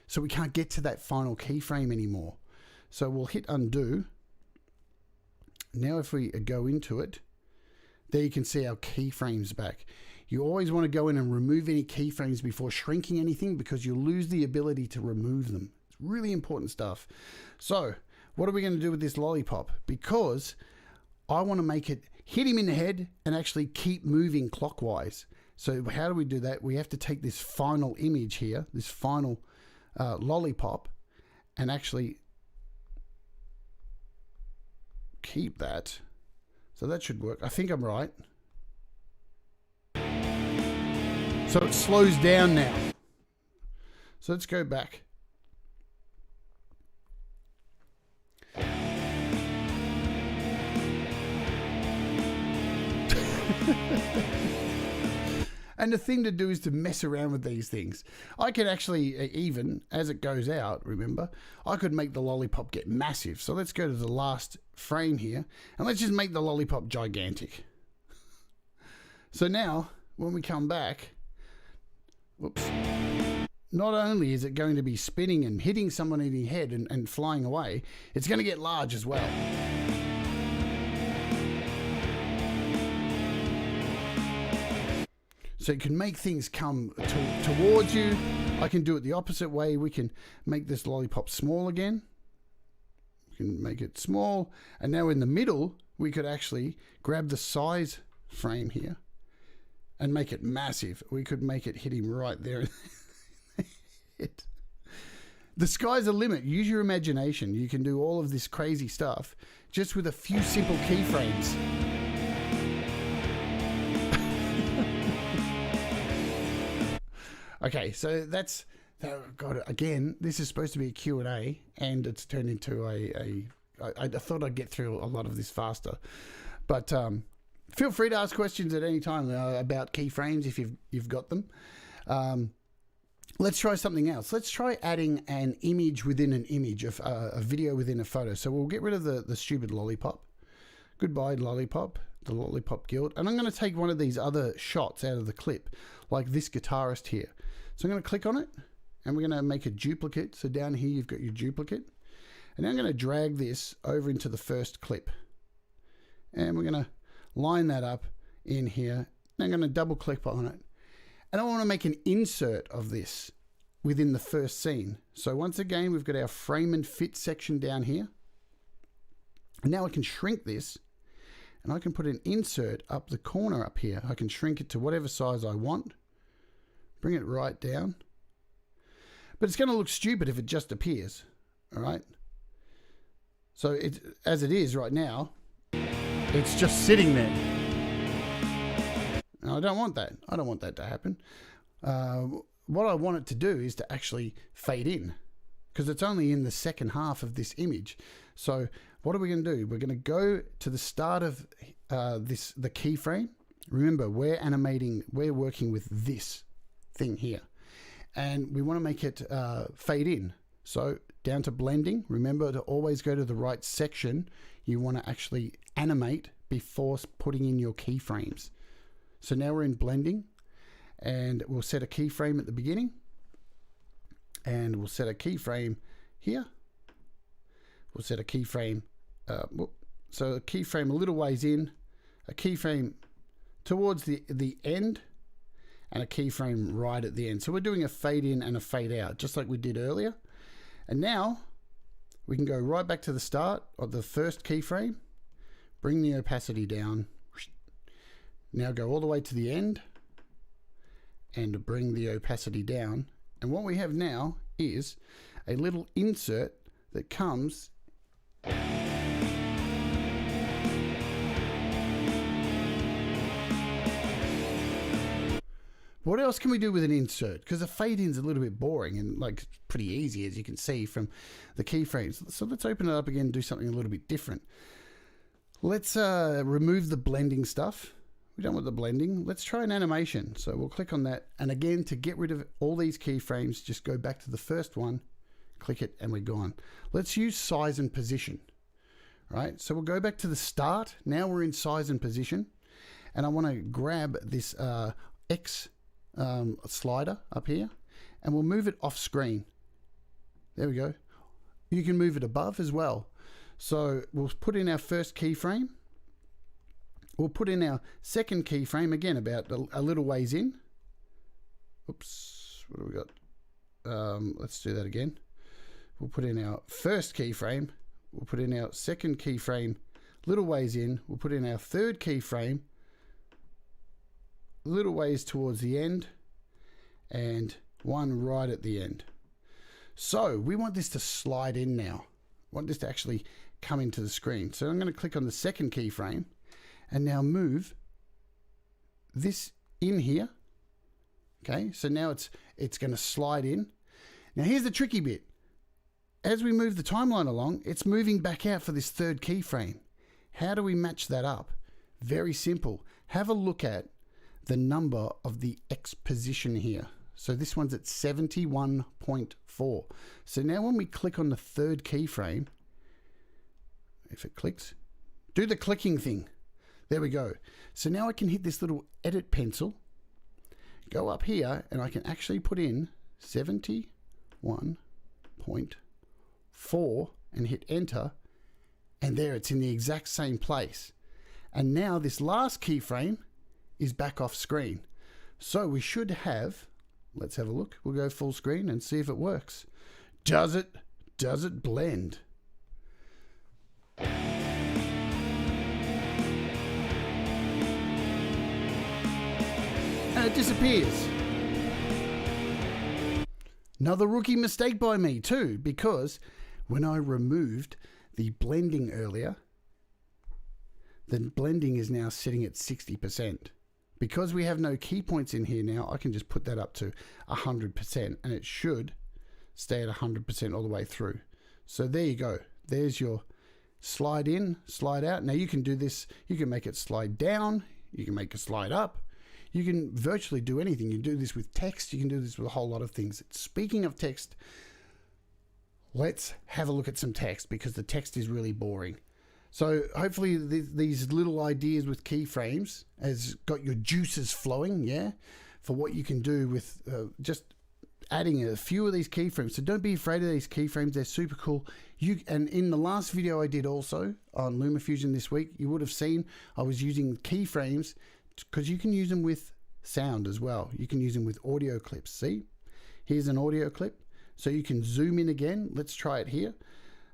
So we can't get to that final keyframe anymore. So we'll hit undo. Now if we go into it, there you can see our keyframes back. You always want to go in and remove any keyframes before shrinking anything, because you'll lose the ability to remove them. It's really important stuff. So what are we going to do with this lollipop? Because I want to make it hit him in the head and actually keep moving clockwise. So how do we do that? We have to take this final image here, this final lollipop, and actually keep that. So that should work. I think I'm right. So it slows down now. So let's go back. And the thing to do is to mess around with these things. I could actually, even as it goes out, remember, I could make the lollipop get massive. So let's go to the last frame here, and let's just make the lollipop gigantic. So now, when we come back, whoops, not only is it going to be spinning and hitting someone in the head and flying away, it's going to get large as well. So you can make things come towards you. I can do it the opposite way. We can make this lollipop small again. We can make it small. And now in the middle, we could actually grab the size frame here and make it massive. We could make it hit him right there. The sky's the limit. Use your imagination. You can do all of this crazy stuff just with a few simple keyframes. Okay, so that's, God, again, this is supposed to be a Q&A, and it's turned into I thought I'd get through a lot of this faster. But feel free to ask questions at any time about keyframes if you've got them. Let's try something else. Let's try adding an image within an image, of a video within a photo. So we'll get rid of the stupid lollipop. Goodbye, lollipop, the lollipop guild. And I'm going to take one of these other shots out of the clip, like this guitarist here. So I'm going to click on it, and we're going to make a duplicate. So down here, you've got your duplicate. And now I'm going to drag this over into the first clip. And we're going to line that up in here. And I'm going to double click on it. And I want to make an insert of this within the first scene. So once again, we've got our frame and fit section down here. And now I can shrink this, and I can put an insert up the corner up here. I can shrink it to whatever size I want. Bring it right down. But it's going to look stupid if it just appears. All right. So as it is right now, it's just sitting there. And I don't want that. I don't want that to happen. What I want it to do is to actually fade in, because it's only in the second half of this image. So what are we going to do? We're going to go to the start of the keyframe. Remember, we're working with this thing here, and we want to make it fade in. So down to blending. Remember to always go to the right section. You want to actually animate before putting in your keyframes. So now we're in blending, and we'll set a keyframe at the beginning, and we'll set a keyframe here. We'll set a keyframe, so a keyframe a little ways in, a keyframe towards the end, and a keyframe right at the end. So we're doing a fade in and a fade out, just like we did earlier. And now we can go right back to the start of the first keyframe, bring the opacity down, now go all the way to the end and bring the opacity down. And what we have now is a little insert that comes What else can we do with an insert? Because a fade-in's a little bit boring and like pretty easy, as you can see from the keyframes. So let's open it up again and do something a little bit different. Let's remove the blending stuff. We're done with the blending. Let's try an animation. So we'll click on that. And again, to get rid of all these keyframes, just go back to the first one, click it, and we're gone. Let's use size and position. Right? So we'll go back to the start. Now we're in size and position. And I want to grab this X slider up here, and we'll move it off screen. There we go. You can move it above as well. So we'll put in our first keyframe. We'll put in our second keyframe, again about a little ways in. Oops, what do we got? Let's do that again. We'll put in our first keyframe. We'll put in our second keyframe, little ways in. We'll put in our third keyframe, little ways towards the end, and one right at the end. So we want this to slide in now. I want this to actually come into the screen. So I'm going to click on the second keyframe and now move this in here. Okay, so now it's going to slide in. Now here's the tricky bit. As we move the timeline along, it's moving back out for this third keyframe. How do we match that up? Very simple. Have a look at the number of the X position here. So this one's at 71.4. So now when we click on the third keyframe, if it clicks, do the clicking thing. There we go. So now I can hit this little edit pencil, go up here, and I can actually put in 71.4 and hit enter. And there, it's in the exact same place. And now this last keyframe is back off screen. So we should have, let's have a look. We'll go full screen and see if it works. Does it blend? And it disappears. Another rookie mistake by me too, because when I removed the blending earlier, the blending is now sitting at 60%. Because we have no key points in here now, I can just put that up to 100% and it should stay at 100% all the way through. So there you go. There's your slide in, slide out. Now you can do this, you can make it slide down, you can make it slide up. You can virtually do anything. You can do this with text. You can do this with a whole lot of things. Speaking of text, let's have a look at some text because the text is really boring. So hopefully these little ideas with keyframes has got your juices flowing, yeah, for what you can do with just adding a few of these keyframes. So don't be afraid of these keyframes. They're super cool. And in the last video I did also on LumaFusion this week, you would have seen I was using keyframes because you can use them with sound as well. You can use them with audio clips. See, here's an audio clip. So you can zoom in again. Let's try it here.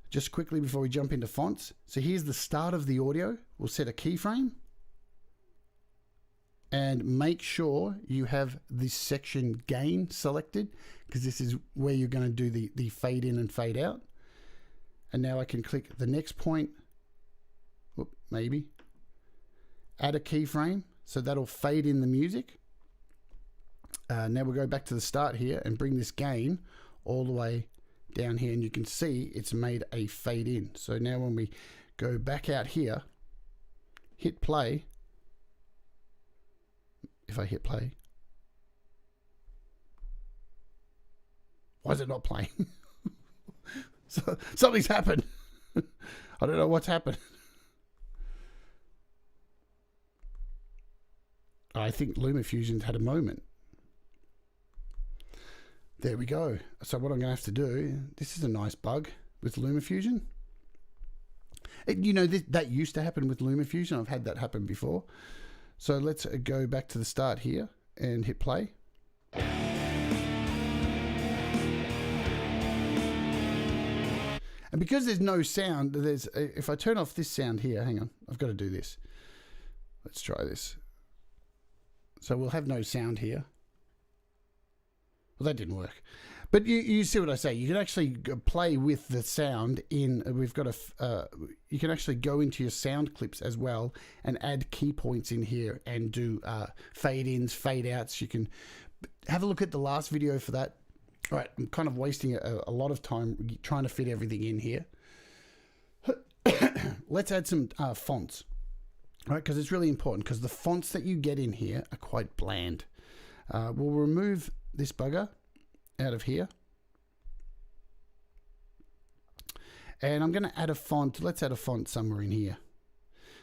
Just quickly before we jump into fonts. So here's the start of the audio. We'll set a keyframe. And make sure you have this section gain selected because this is where you're going to do the fade in and fade out. And now I can click the next point. Whoop, maybe. Add a keyframe. So that'll fade in the music. Now we'll go back to the start here and bring this gain all the way down here, and you can see it's made a fade in. So now when we go back out here, hit play. If I hit play, why is it not playing? So something's happened. I don't know what's happened. I think LumaFusion's had a moment. There we go. So what I'm going to have to do, this is a nice bug with LumaFusion. You know, that used to happen with LumaFusion. I've had that happen before. So let's go back to the start here and hit play. And because there's no sound, if I turn off this sound here, hang on, I've got to do this. Let's try this. So we'll have no sound here. Well, that didn't work. But you see what I say. You can actually play with the sound in. We've got you can actually go into your sound clips as well and add key points in here and do fade ins, fade outs. You can have a look at the last video for that. All right, I'm kind of wasting a lot of time trying to fit everything in here. Let's add some fonts. All right, because it's really important because the fonts that you get in here are quite bland. We'll remove this bugger out of here. And I'm going to add a font. Let's add a font somewhere in here.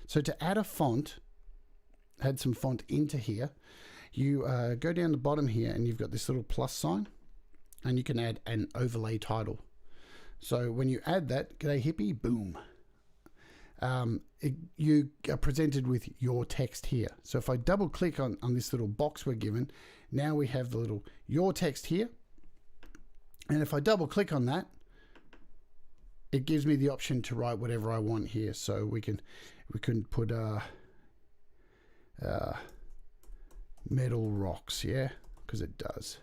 So to add a font, add some font into here, you go down the bottom here and you've got this little plus sign and you can add an overlay title. So when you add that, g'day hippie, boom. You are presented with your text here. So if I double click on this little box we're given, now we have the little your text here. And if I double click on that, it gives me the option to write whatever I want here. So we can put metal rocks, yeah, because it does.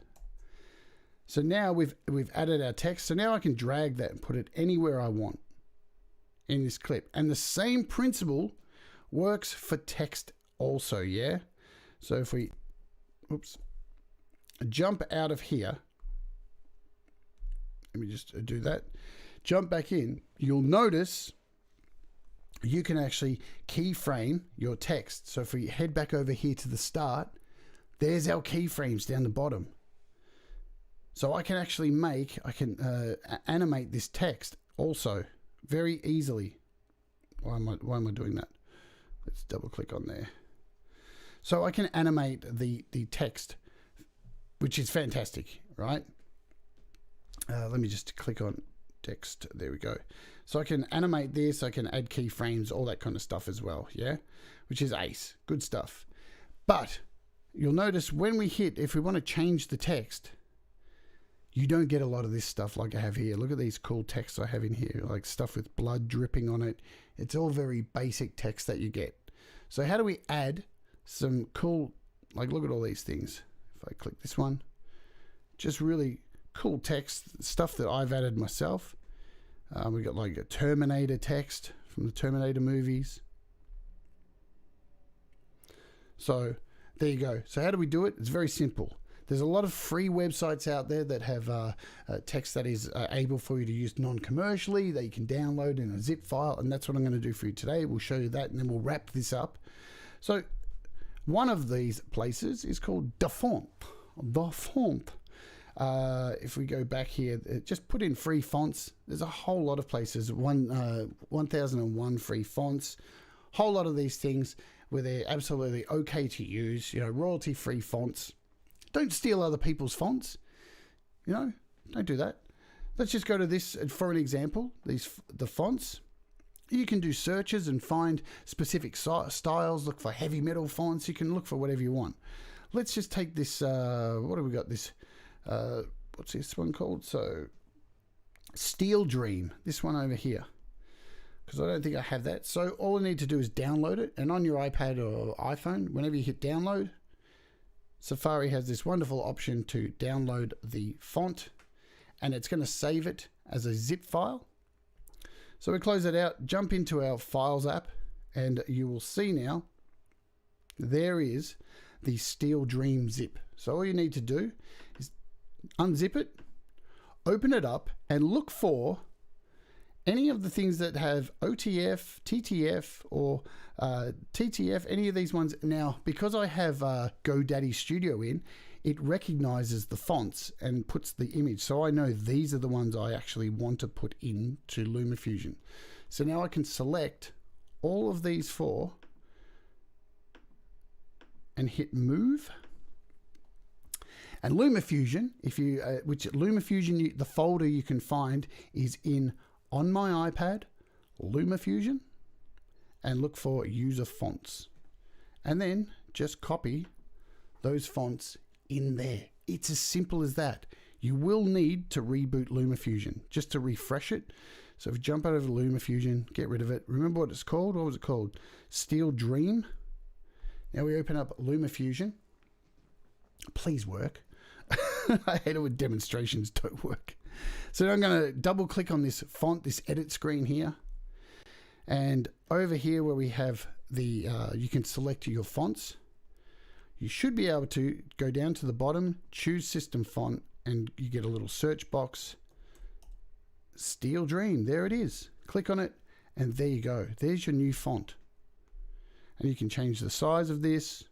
So now we've added our text. So now I can drag that and put it anywhere I want in this clip. And the same principle works for text also, yeah? So if we, jump out of here, let me just do that, jump back in, you'll notice you can actually keyframe your text. So if we head back over here to the start, There's our keyframes down the bottom. So I can actually animate this text also very easily. Why am I doing that? Let's double click on there. So I can animate the text, which is fantastic, right? Let me just click on text. There we go. So I can animate this. I can add keyframes, all that kind of stuff as well. Yeah, which is ace. Good stuff. But you'll notice when we hit, if we want to change the text, you don't get a lot of this stuff like I have here. Look at these cool texts I have in here, like stuff with blood dripping on it. It's all very basic text that you get. So how do we add some cool, like look at all these things. If I click this one, just really cool text, stuff that I've added myself. We got like a Terminator text from the Terminator movies. So there you go. So how do we do it? It's very simple. There's a lot of free websites out there that have text that is able for you to use non-commercially, that you can download in a zip file, and that's what I'm going to do for you today. We'll show you that, and then we'll wrap this up. So one of these places is called The Font. If we go back here, just put in free fonts. There's a whole lot of places, 1001 free fonts, whole lot of these things where they're absolutely okay to use, royalty-free fonts. Don't steal other people's fonts. Don't do that. Let's just go to this for an example. The fonts. You can do searches and find specific styles. Look for heavy metal fonts. You can look for whatever you want. Let's just take this. What have we got? This. What's this one called? So, Steel Dream. This one over here. Because I don't think I have that. So all I need to do is download it. And on your iPad or iPhone, whenever you hit download, Safari has this wonderful option to download the font, and it's going to save it as a zip file. So we close it out, jump into our Files app, and you will see now there is the Steel Dream zip. So all you need to do is unzip it, open it up, and look for any of the things that have OTF, TTF, or TTF, any of these ones. Now, because I have GoDaddy Studio in, it recognizes the fonts and puts the image. So I know these are the ones I actually want to put into LumaFusion. So now I can select all of these four and hit move. And LumaFusion, the folder you can find is in on my iPad, LumaFusion, and look for user fonts. And then just copy those fonts in there. It's as simple as that. You will need to reboot LumaFusion just to refresh it. So if you jump over to LumaFusion, get rid of it. Remember what it's called? What was it called? Steel Dream. Now we open up LumaFusion. Please work. I hate it when demonstrations don't work. So I'm going to double click on this font, this edit screen here. And over here where we have the, you can select your fonts. You should be able to go down to the bottom, choose system font, and you get a little search box. Steel Dream, there it is. Click on it, and there you go. There's your new font. And you can change the size of this.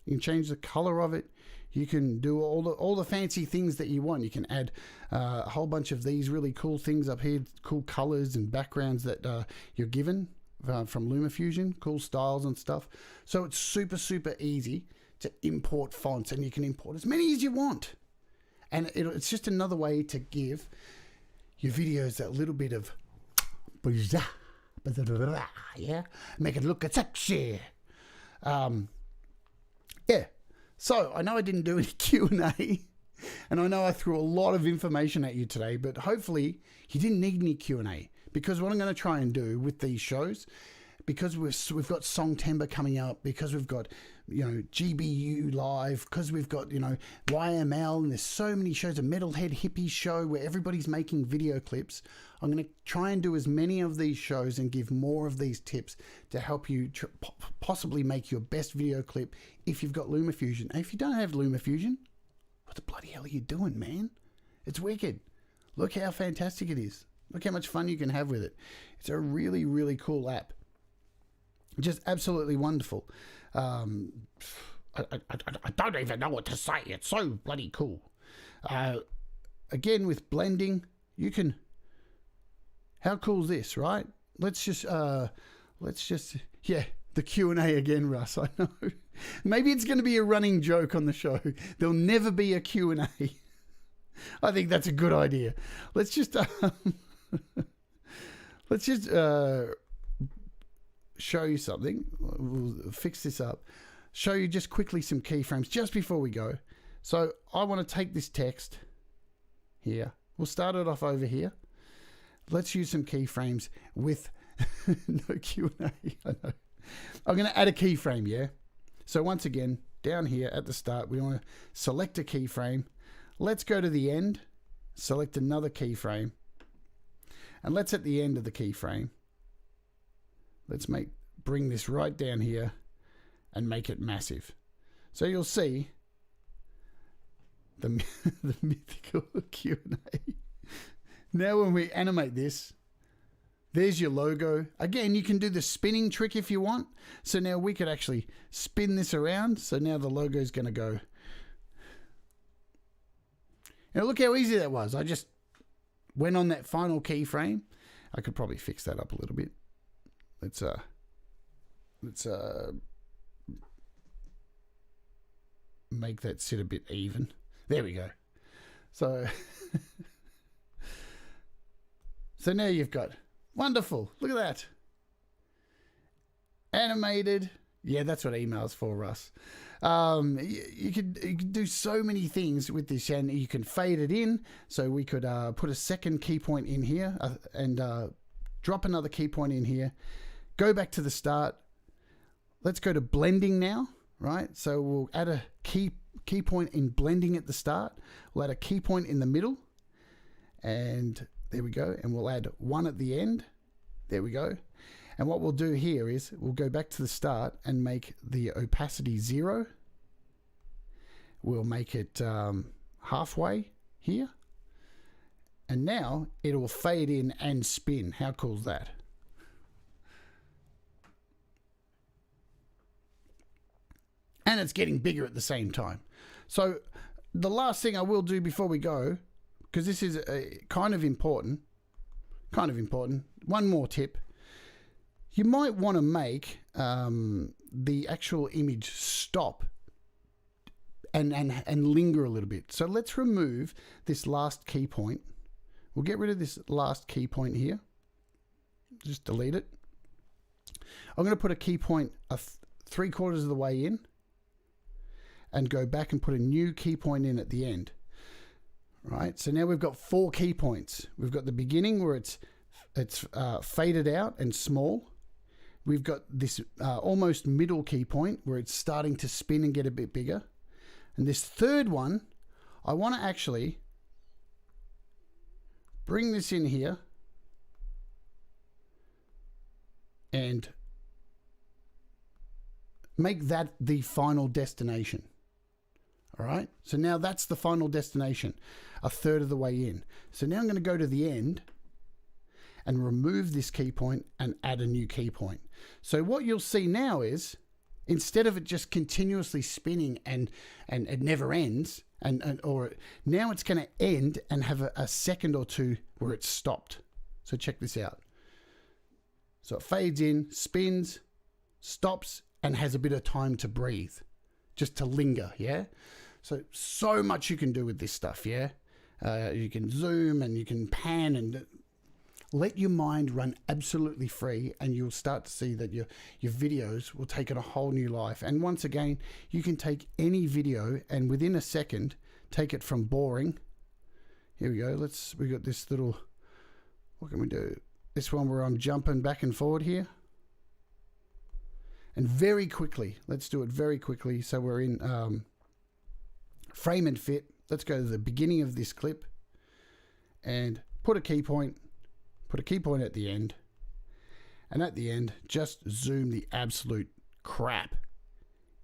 You can change the color of it. You can do all the fancy things that you want. You can add a whole bunch of these really cool things up here, cool colors and backgrounds that you're given from LumaFusion, cool styles and stuff. So it's super, super easy to import fonts, and you can import as many as you want. And it's just another way to give your videos that little bit of, yeah, make it look sexy. Yeah. So I know I didn't do any Q&A, and I know I threw a lot of information at you today, but hopefully you didn't need any Q&A, because what I'm going to try and do with these shows, because we've got Songtember coming up, because we've got, GBU Live, because we've got, YML, and there's so many shows, a Metalhead Hippie show where everybody's making video clips. I'm going to try and do as many of these shows and give more of these tips to help you possibly make your best video clip if you've got LumaFusion. And if you don't have LumaFusion, what the bloody hell are you doing, man? It's wicked. Look how fantastic it is. Look how much fun you can have with it. It's a really, really cool app. Just absolutely wonderful. I don't even know what to say. It's so bloody cool. Again, with blending, you can... How cool is this, right? Let's just... Yeah, the Q&A again, Russ, I know. Maybe it's going to be a running joke on the show. There'll never be a Q&A. I think that's a good idea. Let's just... show you something. We'll fix this up. Show you just quickly some keyframes just before we go. So I want to take this text here. We'll start it off over here. Let's use some keyframes with no Q&A. I know. I'm going to add a keyframe, yeah? So once again, down here at the start, we want to select a keyframe. Let's go to the end, select another keyframe. And let's at the end of the keyframe, let's bring this right down here and make it massive. So you'll see the mythical Q&A. Now when we animate this, there's your logo. Again, you can do the spinning trick if you want. So now we could actually spin this around. So now the logo is going to go. Now look how easy that was. I just went on that final keyframe. I could probably fix that up a little bit. Let's make that sit a bit even. There we go. So so now you've got wonderful. Look at that. Animated. Yeah, that's what email's for, Russ. You could do so many things with this, and you can fade it in. So we could put a second key point in here and drop another key point in here. Go back to the start. Let's go to blending now, right? So we'll add a key point in blending at the start. We'll add a key point in the middle, and there we go. And we'll add one at the end. There we go. And what we'll do here is we'll go back to the start and make the opacity 0. We'll make it halfway here. And now it will fade in and spin. How cool is that? And it's getting bigger at the same time. So the last thing I will do before we go, because this is kind of important, one more tip. You might want to make the actual image stop and linger a little bit. So let's remove this last key point. We'll get rid of this last key point here. Just delete it. I'm going to put a key point 3/4 of the way in and go back and put a new key point in at the end. Right, so now we've got 4 key points. We've got the beginning where it's faded out and small. We've got this almost middle key point where it's starting to spin and get a bit bigger. And this third one, I want to actually bring this in here and make that the final destination. All right, so now that's the final destination, 1/3 of the way in. So now I'm going to go to the end and remove this key point and add a new key point. So what you'll see now is, instead of it just continuously spinning and it never ends, or now it's going to end and have a second or two where it's stopped. So check this out. So it fades in, spins, stops, and has a bit of time to breathe, just to linger, yeah? So much you can do with this stuff, yeah? You can zoom and you can pan and let your mind run absolutely free, and you'll start to see that your videos will take on a whole new life. And once again, you can take any video and within a second, take it from boring. Here we go. We got this little, what can we do? This one where I'm jumping back and forward here. And very quickly, let's do it very quickly. So we're in frame and fit. Let's go to the beginning of this clip and put a key point at the end. And at the end, just zoom the absolute crap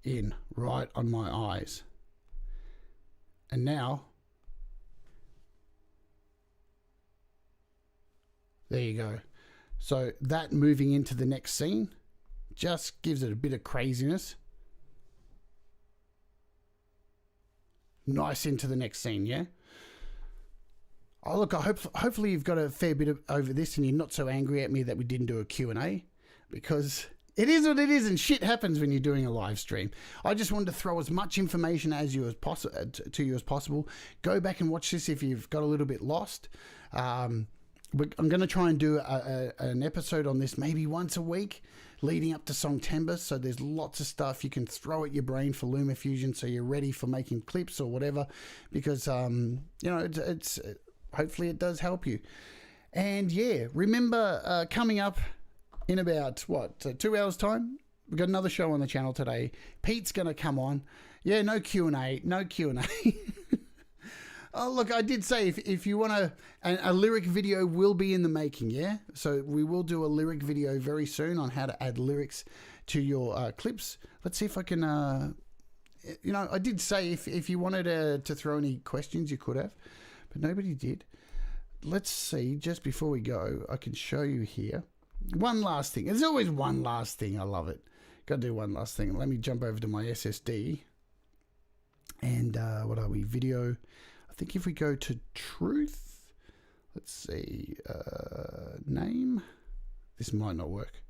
in right on my eyes. And now, there you go. So that moving into the next scene just gives it a bit of craziness. nice into the next scene, yeah? Oh, look, hopefully you've got a fair bit over this and you're not so angry at me that we didn't do a Q&A, because it is what it is and shit happens when you're doing a live stream. I just wanted to throw as much information to you as possible. Go back and watch this if you've got a little bit lost. I'm going to try and do an episode on this maybe once a week leading up to Songtember, so there's lots of stuff you can throw at your brain for LumaFusion so you're ready for making clips or whatever, because you know, it's hopefully it does help you. And yeah, remember, coming up in about 2 hours time, we've got another show on the channel today. Pete's gonna come on. Yeah, no Q&A. Oh, look, I did say if you want a lyric video will be in the making, yeah? So we will do a lyric video very soon on how to add lyrics to your clips. Let's see if I can, you know, I did say if you wanted to throw any questions, you could have, but nobody did. Let's see, just before we go, I can show you here. One last thing. There's always one last thing. I love it. Got to do one last thing. Let me jump over to my SSD. And what are we? Video. I think if we go to truth, let's see, name, this might not work.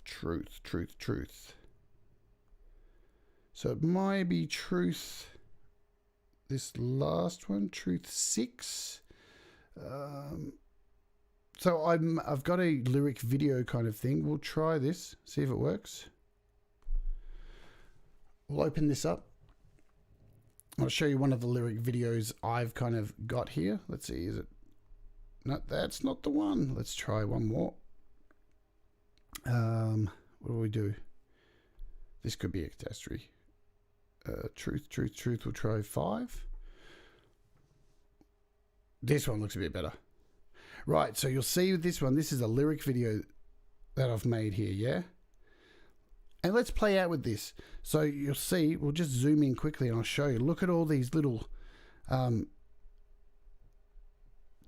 Truth. So it might be truth, this last one, truth 6. So I've got a lyric video kind of thing. We'll try this, see if it works. We'll open this up. I'll show you one of the lyric videos I've kind of got here. Let's see, is it? No, that's not the one. Let's try one more. What do we do? This could be a catastrophe. Truth. We'll try 5. This one looks a bit better. Right, so you'll see with this one, this is a lyric video that I've made here, yeah? And let's play out with this. So you'll see, we'll just zoom in quickly and I'll show you. Look at all these little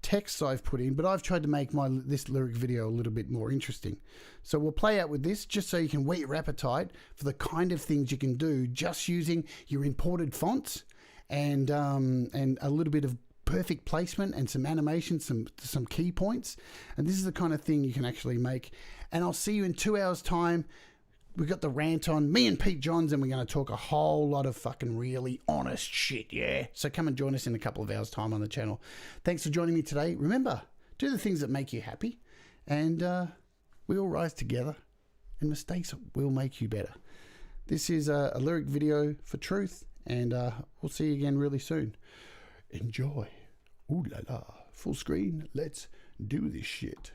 texts I've put in, but I've tried to make this lyric video a little bit more interesting. So we'll play out with this just so you can whet your appetite for the kind of things you can do just using your imported fonts and a little bit of perfect placement and some animation, some key points. And this is the kind of thing you can actually make. And I'll see you in 2 hours time. We've got the rant on, me and Pete Johns, and we're going to talk a whole lot of fucking really honest shit, yeah? So come and join us in a couple of hours time on the channel. Thanks for joining me today. Remember, do the things that make you happy, and we all rise together, and mistakes will make you better. This is a lyric video for truth, and we'll see you again really soon. Enjoy. Ooh la la. Full screen. Let's do this shit.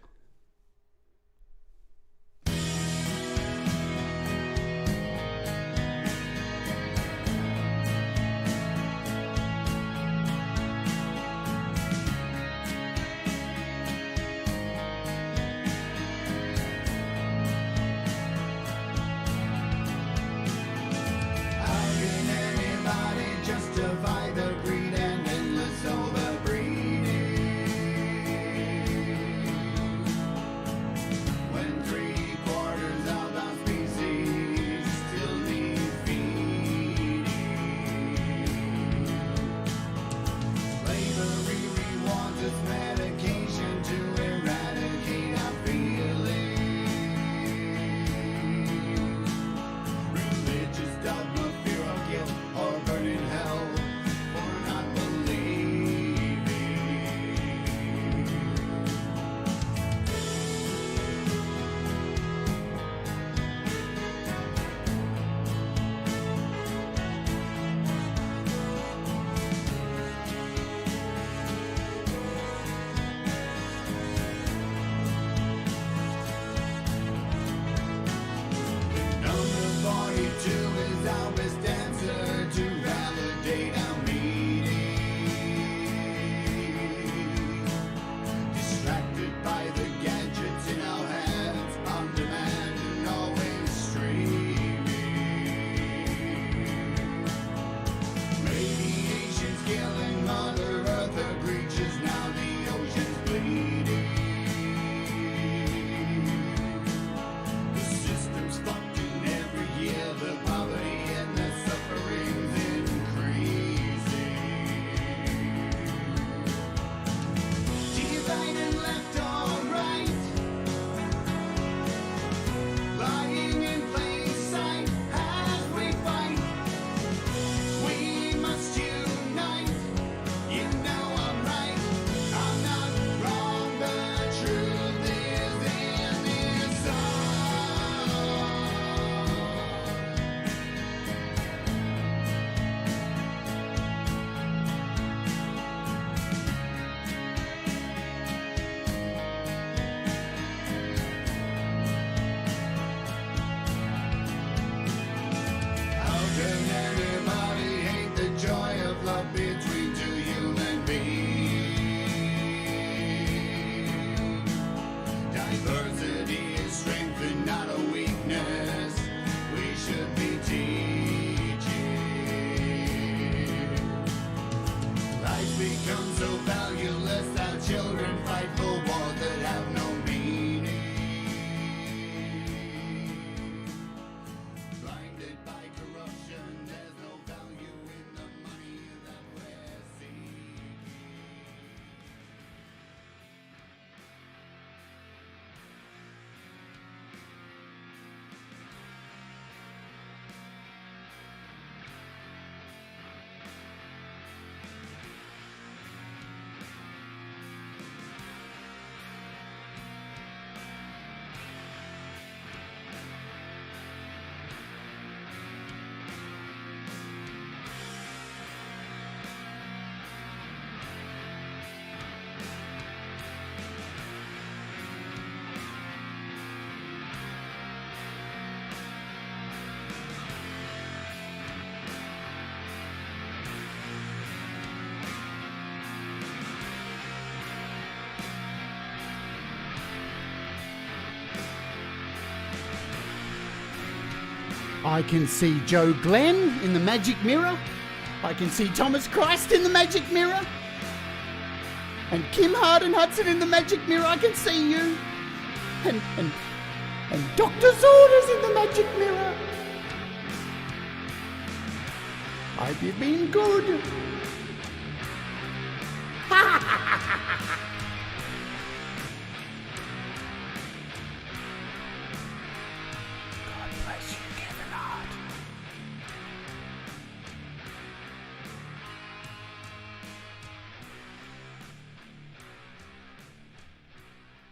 I can see Joe Glenn in the magic mirror. I can see Thomas Christ in the magic mirror. And Kim Harden Hudson in the magic mirror. I can see you. And Dr. Zorders in the magic mirror. I hope you've been good.